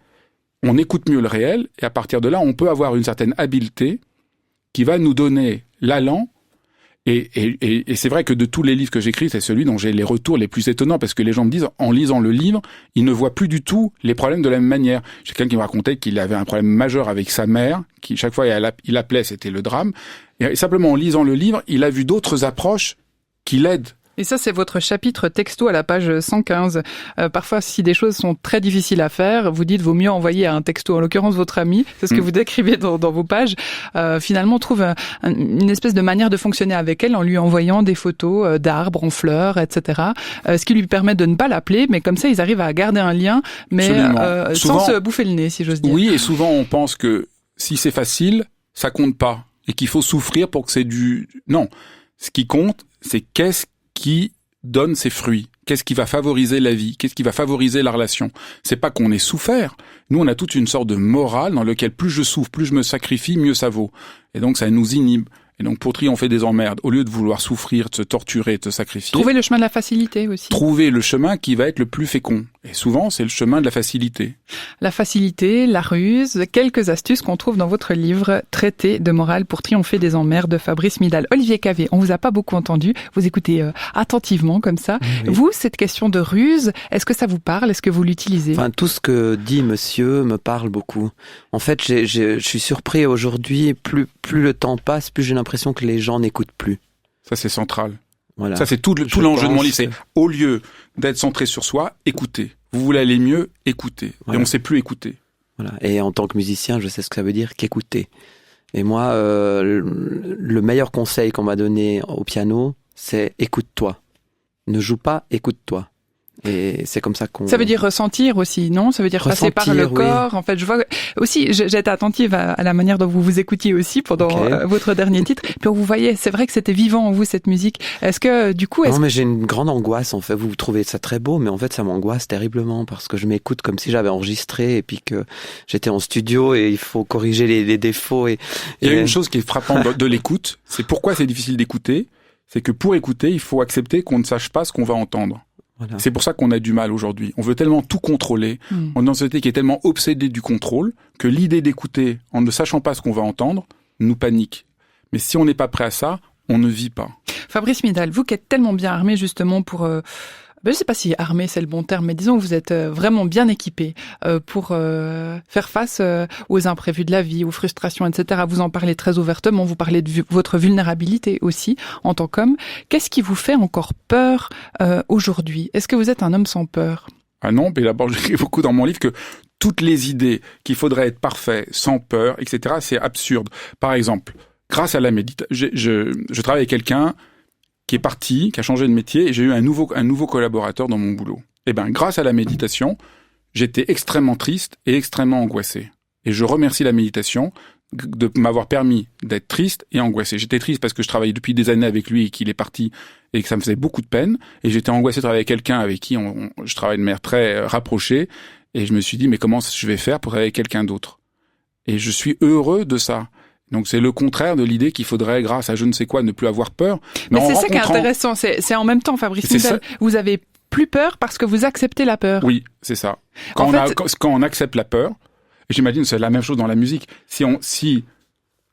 on écoute mieux le réel, et à partir de là, on peut avoir une certaine habileté qui va nous donner l'allant. Et c'est vrai que de tous les livres que j'écris, c'est celui dont j'ai les retours les plus étonnants, parce que les gens me disent, en lisant le livre, ils ne voient plus du tout les problèmes de la même manière. J'ai quelqu'un qui me racontait qu'il avait un problème majeur avec sa mère, qui chaque fois il appelait, c'était le drame. Et simplement en lisant le livre, il a vu d'autres approches qui l'aident. Et ça, c'est votre chapitre texto à la page 115. Parfois, si des choses sont très difficiles à faire, vous dites vaut mieux envoyer un texto. En l'occurrence, votre ami, c'est ce que vous décrivez dans vos pages, finalement trouve une espèce de manière de fonctionner avec elle en lui envoyant des photos d'arbres en fleurs, etc. Ce qui lui permet de ne pas l'appeler, mais comme ça, ils arrivent à garder un lien, mais souvent, sans se bouffer le nez, si j'ose dire. Oui, et souvent, on pense que si c'est facile, ça compte pas. Et qu'il faut souffrir pour que c'est du... Non. Ce qui compte, c'est qu'est-ce qui donne ses fruits. Qu'est-ce qui va favoriser la vie? Qu'est-ce qui va favoriser la relation? C'est pas qu'on ait souffert. Nous, on a toute une sorte de morale dans laquelle plus je souffre, plus je me sacrifie, mieux ça vaut. Et donc, ça nous inhibe. Et donc, pour triompher des emmerdes, au lieu de vouloir souffrir, de se torturer, de se sacrifier... Trouver le chemin de la facilité aussi. Trouver le chemin qui va être le plus fécond. Et souvent, c'est le chemin de la facilité. La facilité, la ruse, quelques astuces qu'on trouve dans votre livre « Traité de morale pour triompher des emmerdes » de Fabrice Midal. Olivier Cavé, on vous a pas beaucoup entendu. Vous écoutez attentivement comme ça. Oui. Vous, cette question de ruse, est-ce que ça vous parle? Est-ce que vous l'utilisez? Enfin, tout ce que dit monsieur me parle beaucoup. En fait, je suis surpris aujourd'hui, plus le temps passe, plus j'ai l'impression que les gens n'écoutent plus. Ça, c'est central. Voilà. Ça, c'est tout l'enjeu de mon livre. C'est au lieu d'être centré sur soi, écoutez. Vous voulez aller mieux, écoutez. Voilà. Et on ne sait plus écouter. Voilà. Et en tant que musicien, je sais ce que ça veut dire qu'écouter. Et moi, le meilleur conseil qu'on m'a donné au piano, c'est écoute-toi. Ne joue pas, écoute-toi. Et c'est comme ça qu'on... Ça veut dire ressentir aussi, non? Ça veut dire passer par le corps. En fait, je vois aussi, j'étais attentive à la manière dont vous vous écoutiez aussi pendant votre dernier titre. Puis vous voyez, c'est vrai que c'était vivant en vous, cette musique. Est-ce que, du coup... Non, mais j'ai une grande angoisse, en fait. Vous trouvez ça très beau, mais en fait, ça m'angoisse terriblement parce que je m'écoute comme si j'avais enregistré et puis que j'étais en studio et il faut corriger les défauts. Il y a une chose qui est frappante de l'écoute, c'est pourquoi c'est difficile d'écouter. C'est que pour écouter, il faut accepter qu'on ne sache pas ce qu'on va entendre. Voilà. C'est pour ça qu'on a du mal aujourd'hui. On veut tellement tout contrôler. On est dans une société qui est tellement obsédée du contrôle que l'idée d'écouter en ne sachant pas ce qu'on va entendre nous panique. Mais si on n'est pas prêt à ça, on ne vit pas. Fabrice Midal, vous qui êtes tellement bien armé justement pour... je ne sais pas si armé c'est le bon terme, mais disons que vous êtes vraiment bien équipé pour faire face aux imprévus de la vie, aux frustrations, etc. Vous en parlez très ouvertement, vous parlez de votre vulnérabilité aussi en tant qu'homme. Qu'est-ce qui vous fait encore peur aujourd'hui? Est-ce que vous êtes un homme sans peur? Ah non, mais d'abord j'écris beaucoup dans mon livre que toutes les idées qu'il faudrait être parfait, sans peur, etc., c'est absurde. Par exemple, grâce à la méditation, je travaille avec quelqu'un qui est parti, qui a changé de métier, et j'ai eu un nouveau collaborateur dans mon boulot. Et ben, grâce à la méditation, j'étais extrêmement triste et extrêmement angoissé. Et je remercie la méditation de m'avoir permis d'être triste et angoissé. J'étais triste parce que je travaillais depuis des années avec lui et qu'il est parti et que ça me faisait beaucoup de peine. Et j'étais angoissé de travailler avec quelqu'un avec qui je travaille de manière très rapprochée. Et je me suis dit, mais comment je vais faire pour travailler avec quelqu'un d'autre? Et je suis heureux de ça. Donc c'est le contraire de l'idée qu'il faudrait, grâce à je ne sais quoi, ne plus avoir peur. Mais c'est ça qui est intéressant, c'est en même temps, Fabrice Midal, vous avez plus peur parce que vous acceptez la peur. Oui, c'est ça. Quand on accepte la peur, et j'imagine que c'est la même chose dans la musique, si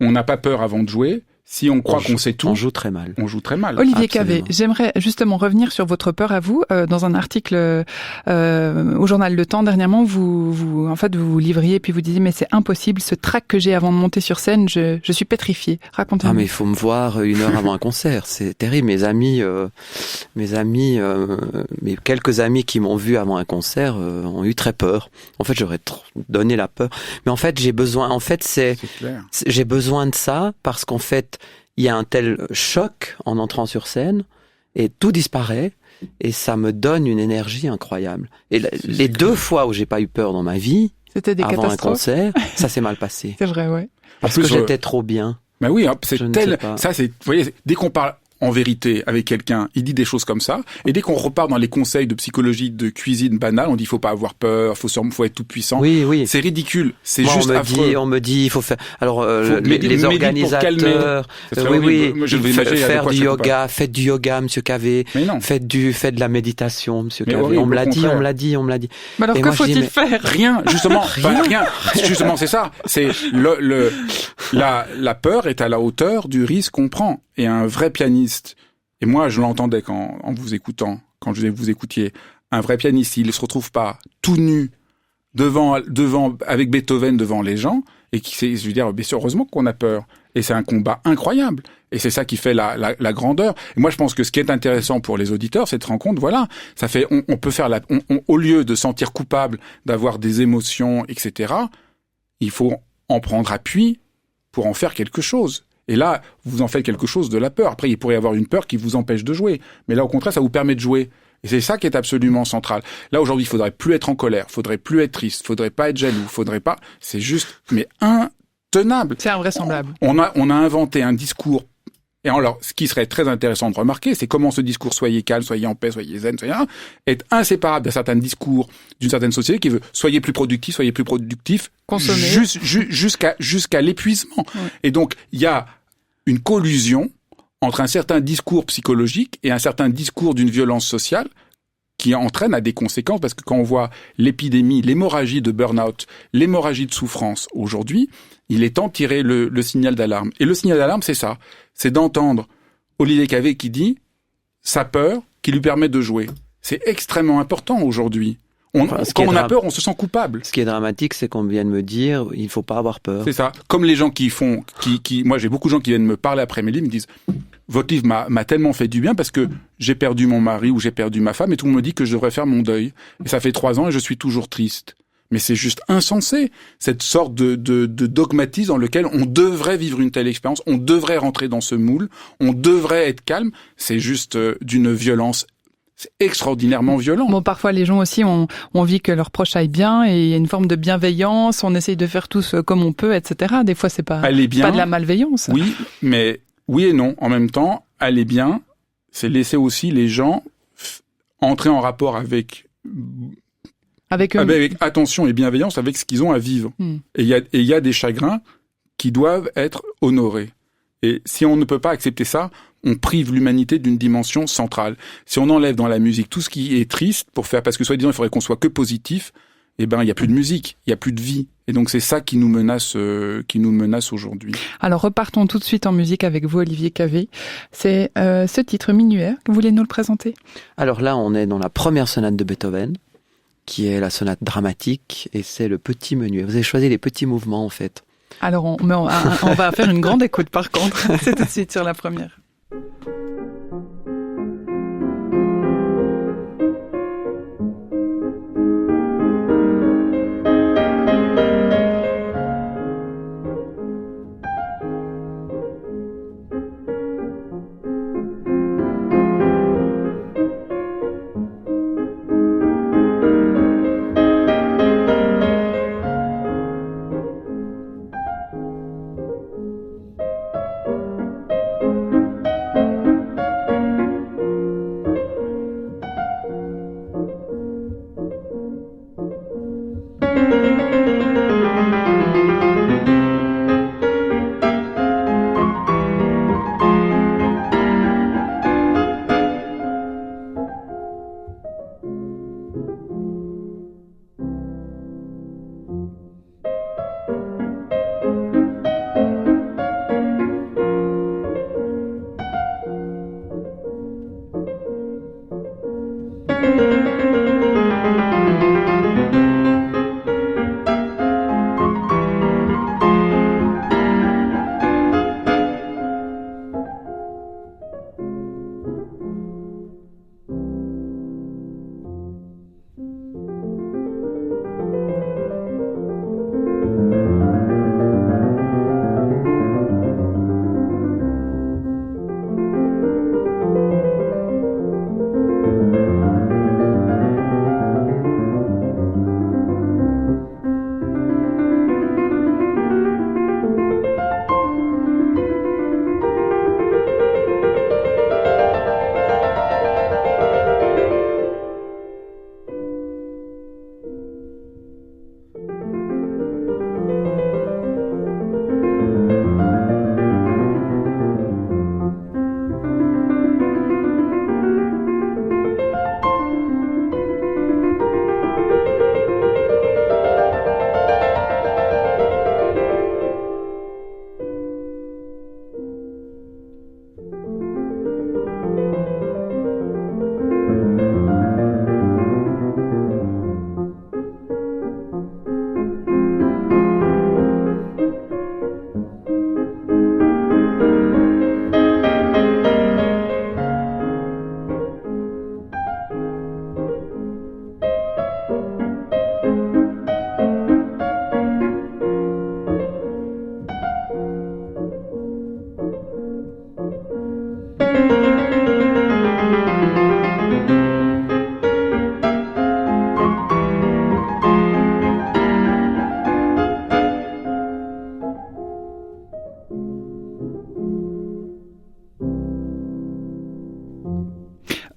on n'a pas peur avant de jouer, si on croit qu'on sait tout, on joue très mal. On joue très mal. Olivier Cavé, j'aimerais justement revenir sur votre peur à vous. Dans un article au journal Le Temps dernièrement, vous livriez puis vous disiez mais c'est impossible, ce trac que j'ai avant de monter sur scène, je suis pétrifié. Racontez-moi. Ah mais il faut me voir 1 heure avant un concert, c'est terrible. Mes quelques amis qui m'ont vu avant un concert ont eu très peur. En fait, j'aurais donné la peur. Mais en fait, j'ai besoin de ça parce qu'en fait il y a un tel choc en entrant sur scène et tout disparaît et ça me donne une énergie incroyable. Et les 2 fois où j'ai pas eu peur dans ma vie, c'était des avant un concert, ça s'est mal passé. C'est vrai, ouais. Parce que j'étais trop bien. Mais oui, c'est tel. Ça, c'est. Vous voyez, dès qu'on parle en vérité avec quelqu'un, il dit des choses comme ça, et dès qu'on repart dans les conseils de psychologie de cuisine banale, on dit il faut pas avoir peur, faut être tout puissant. Oui. C'est ridicule, c'est Moi, juste affreux. On me dit, il faut faire. Alors médite les pour organisateurs, calmer. Moi, je vais imaginer faire de quoi du je sais yoga, faites du yoga, Monsieur Cavé. Mais non. Faites de la méditation, Monsieur Mais Cavé. horrible, On me l'a au dit. Mais alors Et que moi, je dis, faut-il mais- faire? Rien, justement, rien. Justement, c'est ça. C'est la peur est à la hauteur du risque qu'on prend. Et un vrai pianiste, et moi je l'entendais en vous écoutant, quand vous écoutiez, un vrai pianiste, il ne se retrouve pas tout nu devant avec Beethoven devant les gens, et je veux dire, bien sûr, heureusement qu'on a peur. Et c'est un combat incroyable. Et c'est ça qui fait la grandeur. Et moi, je pense que ce qui est intéressant pour les auditeurs, cette rencontre, voilà, ça fait, on peut faire au lieu de sentir coupable, d'avoir des émotions, etc., il faut en prendre appui pour en faire quelque chose. Et là, vous en faites quelque chose de la peur. Après, il pourrait y avoir une peur qui vous empêche de jouer. Mais là, au contraire, ça vous permet de jouer. Et c'est ça qui est absolument central. Là, aujourd'hui, il faudrait plus être en colère, faudrait plus être triste, faudrait pas être jaloux, faudrait pas, c'est juste, mais intenable. C'est invraisemblable. On a inventé un discours. Et alors, ce qui serait très intéressant de remarquer, c'est comment ce discours soyez calme, soyez en paix, soyez zen, est inséparable d'un certain discours d'une certaine société qui veut soyez plus productif, Consommer. jusqu'à l'épuisement. Ouais. Et donc, il y a une collusion entre un certain discours psychologique et un certain discours d'une violence sociale qui entraîne à des conséquences, parce que quand on voit l'épidémie, l'hémorragie de burn-out, l'hémorragie de souffrance aujourd'hui, il est temps de tirer le signal d'alarme. Et le signal d'alarme, c'est ça. C'est d'entendre Olivier Cavé qui dit sa peur qui lui permet de jouer. C'est extrêmement important aujourd'hui. Quand on a peur, on se sent coupable. Ce qui est dramatique, c'est qu'on vient de me dire, il faut pas avoir peur. C'est ça. Comme les gens moi j'ai beaucoup de gens qui viennent me parler après mes livres, me disent, votre livre m'a tellement fait du bien parce que j'ai perdu mon mari ou j'ai perdu ma femme et tout le monde me dit que je devrais faire mon deuil. Et ça fait 3 ans et je suis toujours triste. Mais c'est juste insensé, cette sorte de dogmatisme dans lequel on devrait vivre une telle expérience, on devrait rentrer dans ce moule, on devrait être calme. C'est juste d'une violence. C'est extraordinairement violent. Bon, parfois les gens aussi ont envie que leurs proches aillent bien et il y a une forme de bienveillance, on essaye de faire tous comme on peut, etc. Des fois, c'est pas de la malveillance. Oui, mais oui et non. En même temps, aller bien, c'est laisser aussi les gens entrer en rapport avec attention et bienveillance avec ce qu'ils ont à vivre. Et il y a des chagrins qui doivent être honorés. Et si on ne peut pas accepter ça, on prive l'humanité d'une dimension centrale. Si on enlève dans la musique tout ce qui est triste parce que soi-disant il faudrait qu'on soit que positif, eh ben il y a plus de musique, il y a plus de vie. Et donc c'est ça qui nous menace aujourd'hui. Alors repartons tout de suite en musique avec vous, Olivier Cavé. C'est ce titre Minuet. Vous voulez nous le présenter? Alors là, on est dans la première sonate de Beethoven, qui est la sonate dramatique, et c'est le petit menuet. Vous avez choisi les petits mouvements en fait. Alors on va faire une grande écoute par contre. C'est tout de suite sur la première.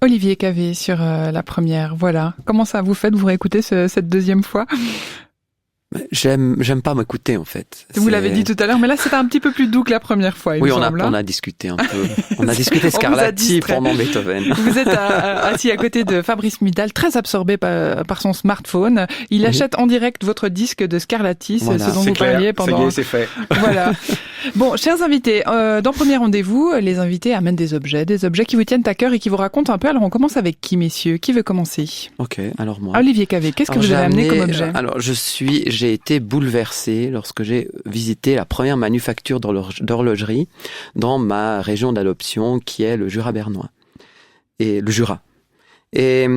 Olivier Cavé sur la première, voilà. Comment ça vous faites, vous réécoutez cette deuxième fois? J'aime pas m'écouter, en fait. Vous l'avez dit tout à l'heure, mais là, c'était un petit peu plus doux que la première fois, il me semble. On a discuté un peu. On a discuté Scarlatti pendant Beethoven. Vous êtes assis à côté de Fabrice Midal, très absorbé par son smartphone. Il achète en direct votre disque de Scarlatti, voilà. ce dont vous parliez pendant... Ça y est, c'est fait. Voilà. Bon, chers invités, dans Premier Rendez-vous, les invités amènent des objets qui vous tiennent à cœur et qui vous racontent un peu. Alors, on commence avec qui, messieurs? Qui veut commencer? Ok, alors moi. Olivier Cavé, qu'est-ce que vous avez amené comme objet? Alors, j'ai été bouleversé lorsque j'ai visité la première manufacture d'horlogerie dans ma région d'adoption, qui est le Jura bernois. Et le Jura. Et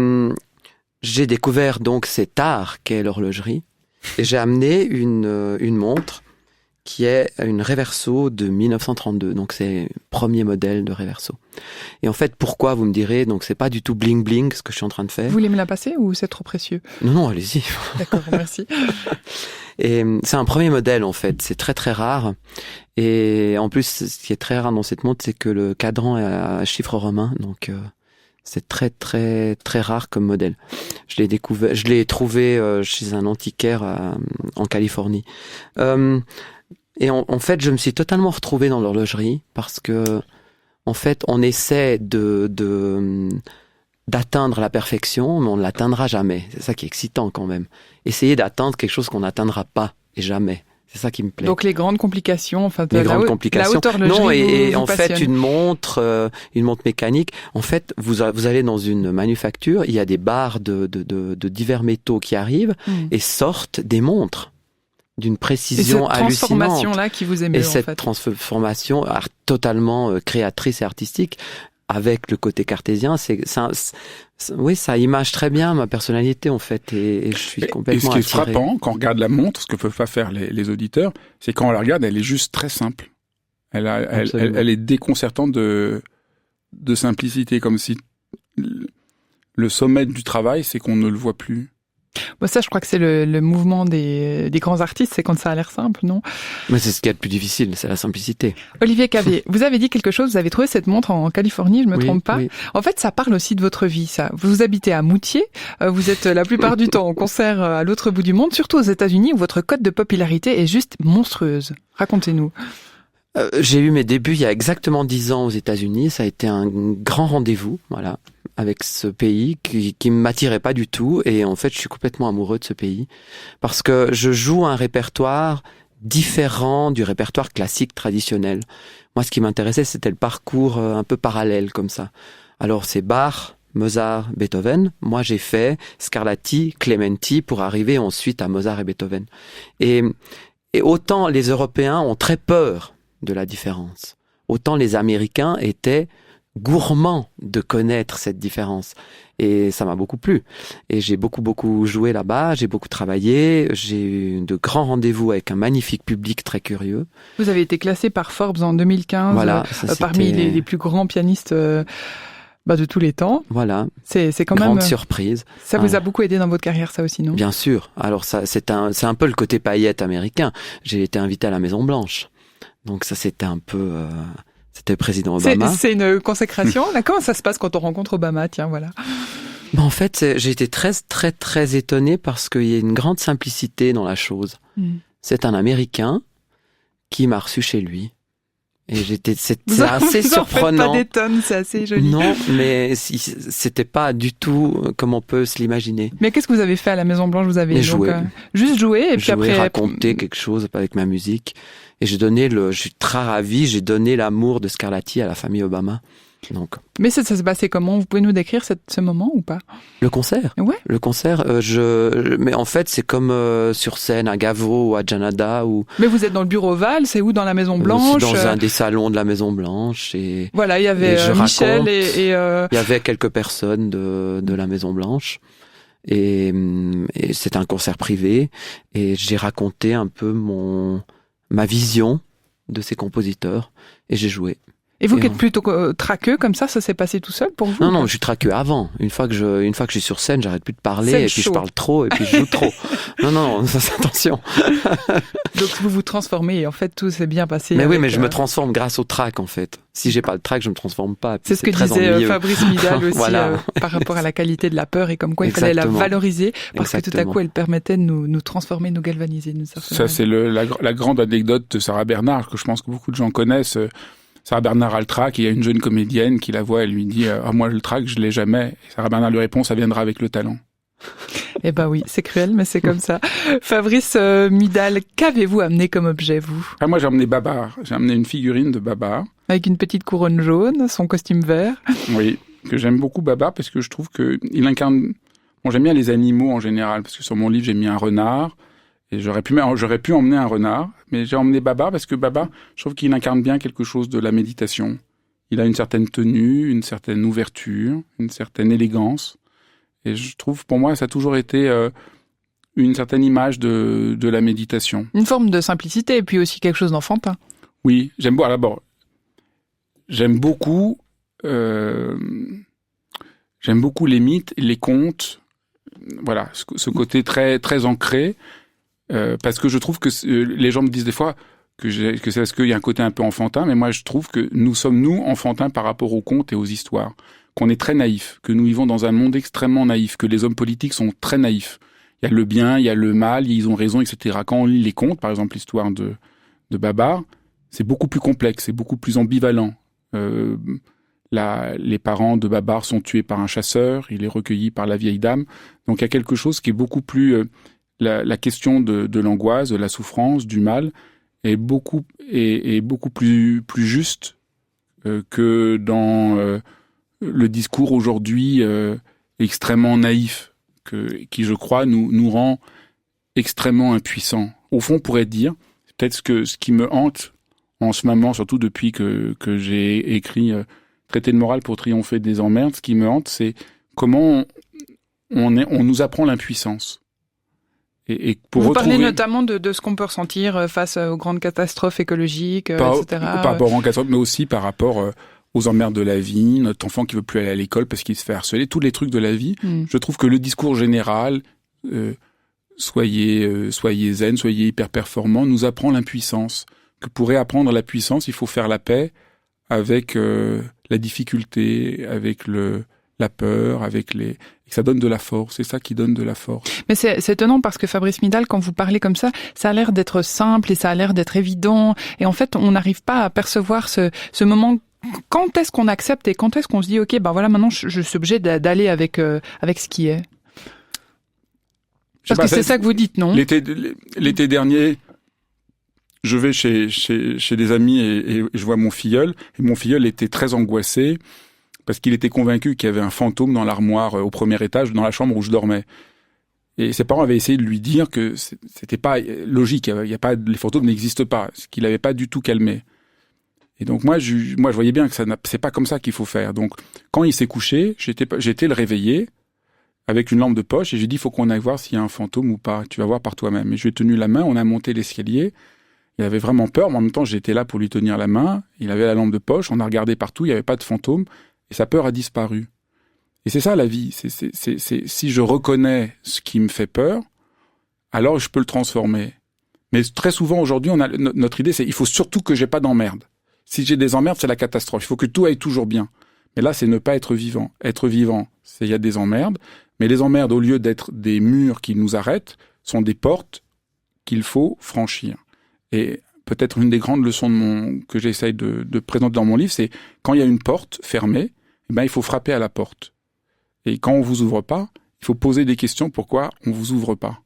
j'ai découvert donc cet art qu'est l'horlogerie. Et j'ai amené une montre qui est une Reverso de 1932. Donc, c'est le premier modèle de Reverso. Et en fait, pourquoi, vous me direz, donc c'est pas du tout bling bling ce que je suis en train de faire. Vous voulez me la passer ou c'est trop précieux? Non, allez-y. D'accord, merci. Et c'est un premier modèle, en fait. C'est très, très rare. Et en plus, ce qui est très rare dans cette montre, c'est que le cadran est à chiffre romain. Donc, c'est très, très, très rare comme modèle. Je l'ai trouvé chez un antiquaire en Californie. Et en fait, je me suis totalement retrouvé dans l'horlogerie parce que, en fait, on essaie d'atteindre la perfection, mais on ne l'atteindra jamais. C'est ça qui est excitant quand même. Essayer d'atteindre quelque chose qu'on n'atteindra pas et jamais. C'est ça qui me plaît. Donc les grandes complications, enfin la haute horlogerie. Non, et vous en fait, passionne. une montre mécanique. En fait, vous allez dans une manufacture, il y a des barres de divers métaux qui arrivent et sortent des montres d'une précision hallucinante. Et cette transformation-là qui vous émeut, et cette transformation totalement créatrice et artistique, avec le côté cartésien, oui, ça image très bien ma personnalité, en fait, et je suis complètement attiré. Et ce qui est frappant, quand on regarde la montre, ce que peuvent pas faire les auditeurs, c'est quand on la regarde, elle est juste très simple. Elle est déconcertante de simplicité, comme si le sommet du travail, c'est qu'on ne le voit plus. Bon, ça, je crois que c'est le mouvement des grands artistes, c'est quand ça a l'air simple, non? Mais c'est ce qu'il y a de plus difficile, c'est la simplicité. Olivier Cavé, vous avez dit quelque chose, vous avez trouvé cette montre en Californie, je me trompe pas. Oui. En fait, ça parle aussi de votre vie, ça. Vous habitez à Moutier, vous êtes la plupart du temps en concert à l'autre bout du monde, surtout aux États-Unis, où votre cote de popularité est juste monstrueuse. Racontez-nous. J'ai eu mes débuts il y a exactement 10 ans aux États-Unis. Ça a été un grand rendez-vous, voilà, avec ce pays qui ne m'attirait pas du tout. Et en fait, je suis complètement amoureux de ce pays parce que je joue un répertoire différent du répertoire classique traditionnel. Moi, ce qui m'intéressait, c'était le parcours un peu parallèle comme ça. Alors, c'est Bach, Mozart, Beethoven. Moi, j'ai fait Scarlatti, Clementi pour arriver ensuite à Mozart et Beethoven. Et autant les Européens ont très peur de la différence, autant les Américains étaient gourmands de connaître cette différence. Et ça m'a beaucoup plu. Et j'ai beaucoup joué là-bas, j'ai beaucoup travaillé, j'ai eu de grands rendez-vous avec un magnifique public très curieux. Vous avez été classé par Forbes en 2015 voilà, parmi les plus grands pianistes de tous les temps. Voilà. C'est quand grande même surprise. Ça vous a beaucoup aidé dans votre carrière, ça aussi, non? Bien sûr. Alors ça, c'est un peu le côté paillette américain. J'ai été invité à la Maison Blanche. Donc ça, c'était un peu... c'était le président Obama. C'est une consécration. Là, comment ça se passe quand on rencontre Obama? Tiens, voilà. En fait, j'ai été très, très, très étonné parce qu'il y a une grande simplicité dans la chose. C'est un Américain qui m'a reçu chez lui. Et c'est assez surprenant. Vous en faites pas des tonnes, c'est assez joli. Non, mais c'était pas du tout comme on peut se l'imaginer. Mais qu'est-ce que vous avez fait à la Maison Blanche? Vous avez juste joué et puis après raconter quelque chose avec ma musique. Et je suis très ravi, j'ai donné l'amour de Scarlatti à la famille Obama. Donc. Mais ça s'est passé comment? Vous pouvez nous décrire ce moment ou pas? Le concert. Ouais. Le concert, mais en fait, c'est comme sur scène à Gaveau ou à Janada ou. Mais vous êtes dans le bureau ovale, c'est où dans la Maison Blanche? Dans un des salons de la Maison Blanche et. Voilà, il y avait Michel et. Il y avait quelques personnes de la Maison Blanche et c'était un concert privé et j'ai raconté un peu ma vision de ces compositeurs et j'ai joué. Et vous qui êtes plutôt traqueux comme ça s'est passé tout seul pour vous? Non, je suis traqueux avant. Une fois que je suis sur scène, j'arrête plus de parler, et puis je parle trop, et puis je joue trop. Non, ça, attention. Donc vous vous transformez, et en fait tout s'est bien passé. Mais oui, mais je me transforme grâce au track, en fait. Si j'ai pas le track, je me transforme pas. C'est ce que disait Fabrice Midal aussi, voilà. Par rapport à la qualité de la peur, et comme quoi il fallait la valoriser, parce que tout à coup elle permettait de nous transformer, de nous galvaniser. Ça, c'est la grande anecdote de Sarah Bernard, que je pense que beaucoup de gens connaissent. Sarah Bernard a le trac, et il y a une jeune comédienne qui la voit, elle lui dit « moi le trac, je l'ai jamais ». Et Sarah Bernard lui répond « ça viendra avec le talent ». Eh ben oui, c'est cruel, mais c'est comme ça. Fabrice Midal, qu'avez-vous amené comme objet, vous? Moi, j'ai amené Babar. J'ai amené une figurine de Babar. Avec une petite couronne jaune, son costume vert. Oui, que j'aime beaucoup Babar, parce que je trouve qu'il incarne... Bon, j'aime bien les animaux en général, parce que sur mon livre, j'ai mis un renard. Et j'aurais pu emmener un renard, mais j'ai emmené Babar parce que Babar, je trouve qu'il incarne bien quelque chose de la méditation. Il a une certaine tenue, une certaine ouverture, une certaine élégance. Et je trouve, pour moi, ça a toujours été une certaine image de la méditation. Une forme de simplicité, et puis aussi quelque chose d'enfantin. Oui, j'aime beaucoup les mythes, les contes. Voilà, ce côté très, très ancré. Parce que je trouve que les gens me disent des fois que c'est parce qu'il y a un côté un peu enfantin, mais moi je trouve que nous sommes enfantins par rapport aux contes et aux histoires, qu'on est très naïfs, que nous vivons dans un monde extrêmement naïf, que les hommes politiques sont très naïfs. Il y a le bien, il y a le mal, ils ont raison, etc. Quand on lit les contes, par exemple l'histoire de Babar, c'est beaucoup plus complexe, c'est beaucoup plus ambivalent. Les parents de Babar sont tués par un chasseur, il est recueilli par la vieille dame, donc il y a quelque chose qui est beaucoup plus... La question de l'angoisse, de la souffrance, du mal est beaucoup plus juste que dans le discours aujourd'hui extrêmement naïf qui je crois nous rend extrêmement impuissants. Au fond, on pourrait dire peut-être ce qui me hante en ce moment, surtout depuis que j'ai écrit Traité de morale pour triompher des emmerdes, ce qui me hante, c'est comment on nous apprend l'impuissance. Et vous parlez notamment de ce qu'on peut ressentir face aux grandes catastrophes écologiques, etc. Par rapport aux catastrophes, mais aussi par rapport aux emmerdes de la vie, notre enfant qui veut plus aller à l'école parce qu'il se fait harceler, tous les trucs de la vie. Je trouve que le discours général, soyez zen, soyez hyper performants, nous apprend l'impuissance. Que pour réapprendre la puissance, il faut faire la paix avec la difficulté, avec la peur, et que ça donne de la force, c'est ça qui donne de la force. Mais c'est étonnant parce que Fabrice Midal, quand vous parlez comme ça a l'air d'être simple et ça a l'air d'être évident. Et en fait, on n'arrive pas à percevoir ce moment. Quand est-ce qu'on accepte et quand est-ce qu'on se dit, ok, ben voilà, maintenant je suis obligé d'aller avec ce qui est. Parce que c'est ça que vous dites, non? L'été dernier, je vais chez des amis et je vois mon filleul. Et mon filleul était très angoissé. Parce qu'il était convaincu qu'il y avait un fantôme dans l'armoire au premier étage, dans la chambre où je dormais. Et ses parents avaient essayé de lui dire que c'était pas logique, les fantômes n'existent pas, ce qu'il n'avait pas du tout calmé. Et donc moi je voyais bien que c'est pas comme ça qu'il faut faire. Donc quand il s'est couché, j'étais le réveiller avec une lampe de poche et j'ai dit il faut qu'on aille voir s'il y a un fantôme ou pas. Tu vas voir par toi-même. Et je lui ai tenu la main, on a monté l'escalier. Il avait vraiment peur, mais en même temps j'étais là pour lui tenir la main. Il avait la lampe de poche, on a regardé partout, il n'y avait pas de fantôme. Et sa peur a disparu. Et c'est ça la vie. Si je reconnais ce qui me fait peur, alors je peux le transformer. Mais très souvent aujourd'hui, notre idée, c'est il faut surtout que j'ai pas d'emmerde. Si j'ai des emmerdes, c'est la catastrophe. Il faut que tout aille toujours bien. Mais là, c'est ne pas être vivant. Être vivant, c'est il y a des emmerdes. Mais les emmerdes, au lieu d'être des murs qui nous arrêtent, sont des portes qu'il faut franchir. Et peut-être une des grandes leçons que j'essaye de présenter dans mon livre, c'est quand il y a une porte fermée, il faut frapper à la porte. Et quand on vous ouvre pas, il faut poser des questions pourquoi on vous ouvre pas.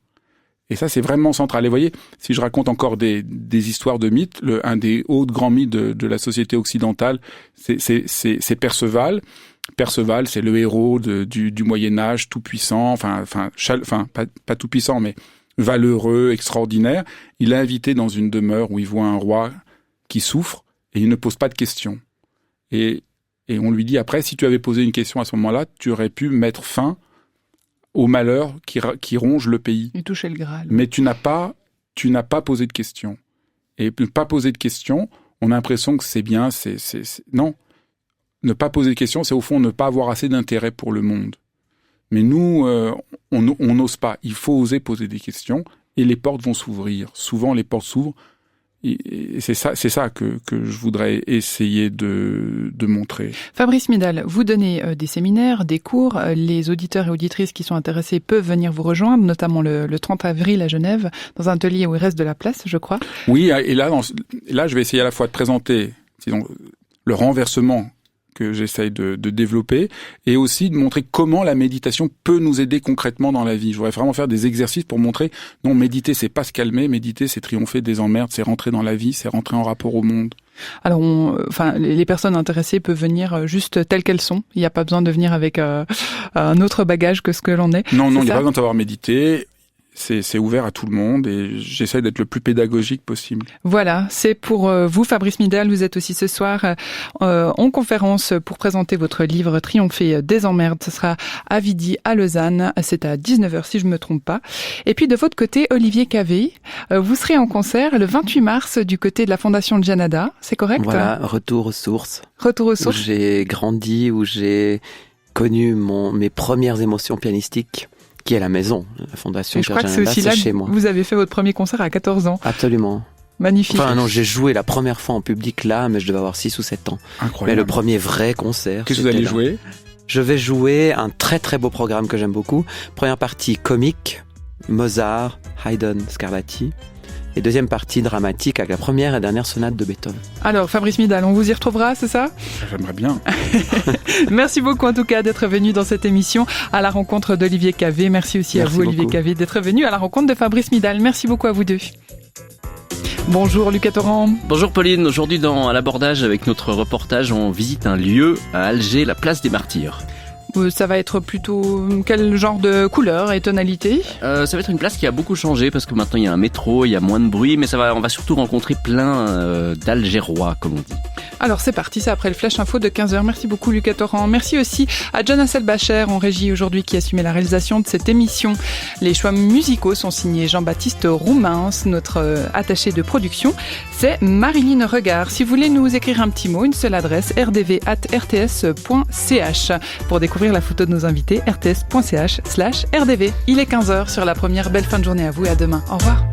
Et ça, c'est vraiment central. Et vous voyez, si je raconte encore des histoires de mythes, un des autres grands mythes de la société occidentale, c'est Perceval. Perceval, c'est le héros du Moyen-Âge, tout puissant, pas tout puissant, mais valeureux, extraordinaire. Il est invité dans une demeure où il voit un roi qui souffre et il ne pose pas de questions. Et on lui dit après, si tu avais posé une question à ce moment-là, tu aurais pu mettre fin au malheur qui ronge le pays. Et toucher le Graal. Mais tu n'as pas posé de questions. Et ne pas poser de questions, on a l'impression que c'est bien, non. Ne pas poser de questions, c'est au fond ne pas avoir assez d'intérêt pour le monde. Mais nous, on n'ose pas. Il faut oser poser des questions et les portes vont s'ouvrir. Souvent, les portes s'ouvrent. Et c'est ça que je voudrais essayer de montrer. Fabrice Midal, vous donnez des séminaires, des cours. Les auditeurs et auditrices qui sont intéressés peuvent venir vous rejoindre, notamment le 30 avril à Genève, dans un atelier où il reste de la place, je crois. Oui, et là, je vais essayer à la fois de présenter le renversement que j'essaye de développer, et aussi de montrer comment la méditation peut nous aider concrètement dans la vie. Je voudrais vraiment faire des exercices pour montrer, non, méditer, c'est pas se calmer, méditer, c'est triompher des emmerdes, c'est rentrer dans la vie, c'est rentrer en rapport au monde. Alors, les personnes intéressées peuvent venir juste telles qu'elles sont. Il n'y a pas besoin de venir avec un autre bagage que ce que l'on est. Non, il n'y a pas besoin de savoir méditer. C'est ouvert à tout le monde et j'essaie d'être le plus pédagogique possible. Voilà, c'est pour vous, Fabrice Midal. Vous êtes aussi ce soir en conférence pour présenter votre livre Triompher des emmerdes. Ce sera à Vidy, à Lausanne. C'est à 19h si je ne me trompe pas. Et puis de votre côté, Olivier Cavé, vous serez en concert le 28 mars du côté de la Fondation Gianada. C'est correct? Voilà, retour aux sources. Retour aux sources. Où j'ai grandi, où j'ai connu mes premières émotions pianistiques. Qui est la maison, la Fondation Pierre Gianada, c'est chez moi. Vous avez fait votre premier concert à 14 ans. Absolument. Magnifique. Enfin non, j'ai joué la première fois en public là, mais je devais avoir 6 ou 7 ans. Incroyable. Mais le premier vrai concert. Qu'est-ce que vous allez jouer? Je vais jouer un très très beau programme que j'aime beaucoup. Première partie comique, Mozart, Haydn, Scarlatti. Et deuxième partie dramatique avec la première et dernière sonate de Beethoven. Alors, Fabrice Midal, on vous y retrouvera, c'est ça? J'aimerais bien. Merci beaucoup en tout cas d'être venu dans cette émission à la rencontre d'Olivier Cavé. Merci aussi à vous, Olivier Cavé, d'être venu à la rencontre de Fabrice Midal. Merci beaucoup à vous deux. Bonjour Lucas Torrent. Bonjour Pauline, aujourd'hui à l'abordage avec notre reportage, on visite un lieu à Alger, la place des Martyrs. Ça va être plutôt quel genre de couleur et tonalité? Ça va être une place qui a beaucoup changé parce que maintenant il y a un métro, il y a moins de bruit, mais on va surtout rencontrer plein d'Algérois, comme on dit. Alors c'est parti, c'est après le Flash Info de 15h. Merci beaucoup Lucas Torrent. Merci aussi à John Hasselbacher en régie aujourd'hui qui assumait la réalisation de cette émission. Les choix musicaux sont signés Jean-Baptiste Roumins, notre attaché de production. C'est Marilyn Regard. Si vous voulez nous écrire un petit mot, une seule adresse, rdv@rts.ch. Pour découvrir la photo de nos invités, rts.ch/rdv. Il est 15h sur la première. Belle fin de journée à vous et à demain. Au revoir.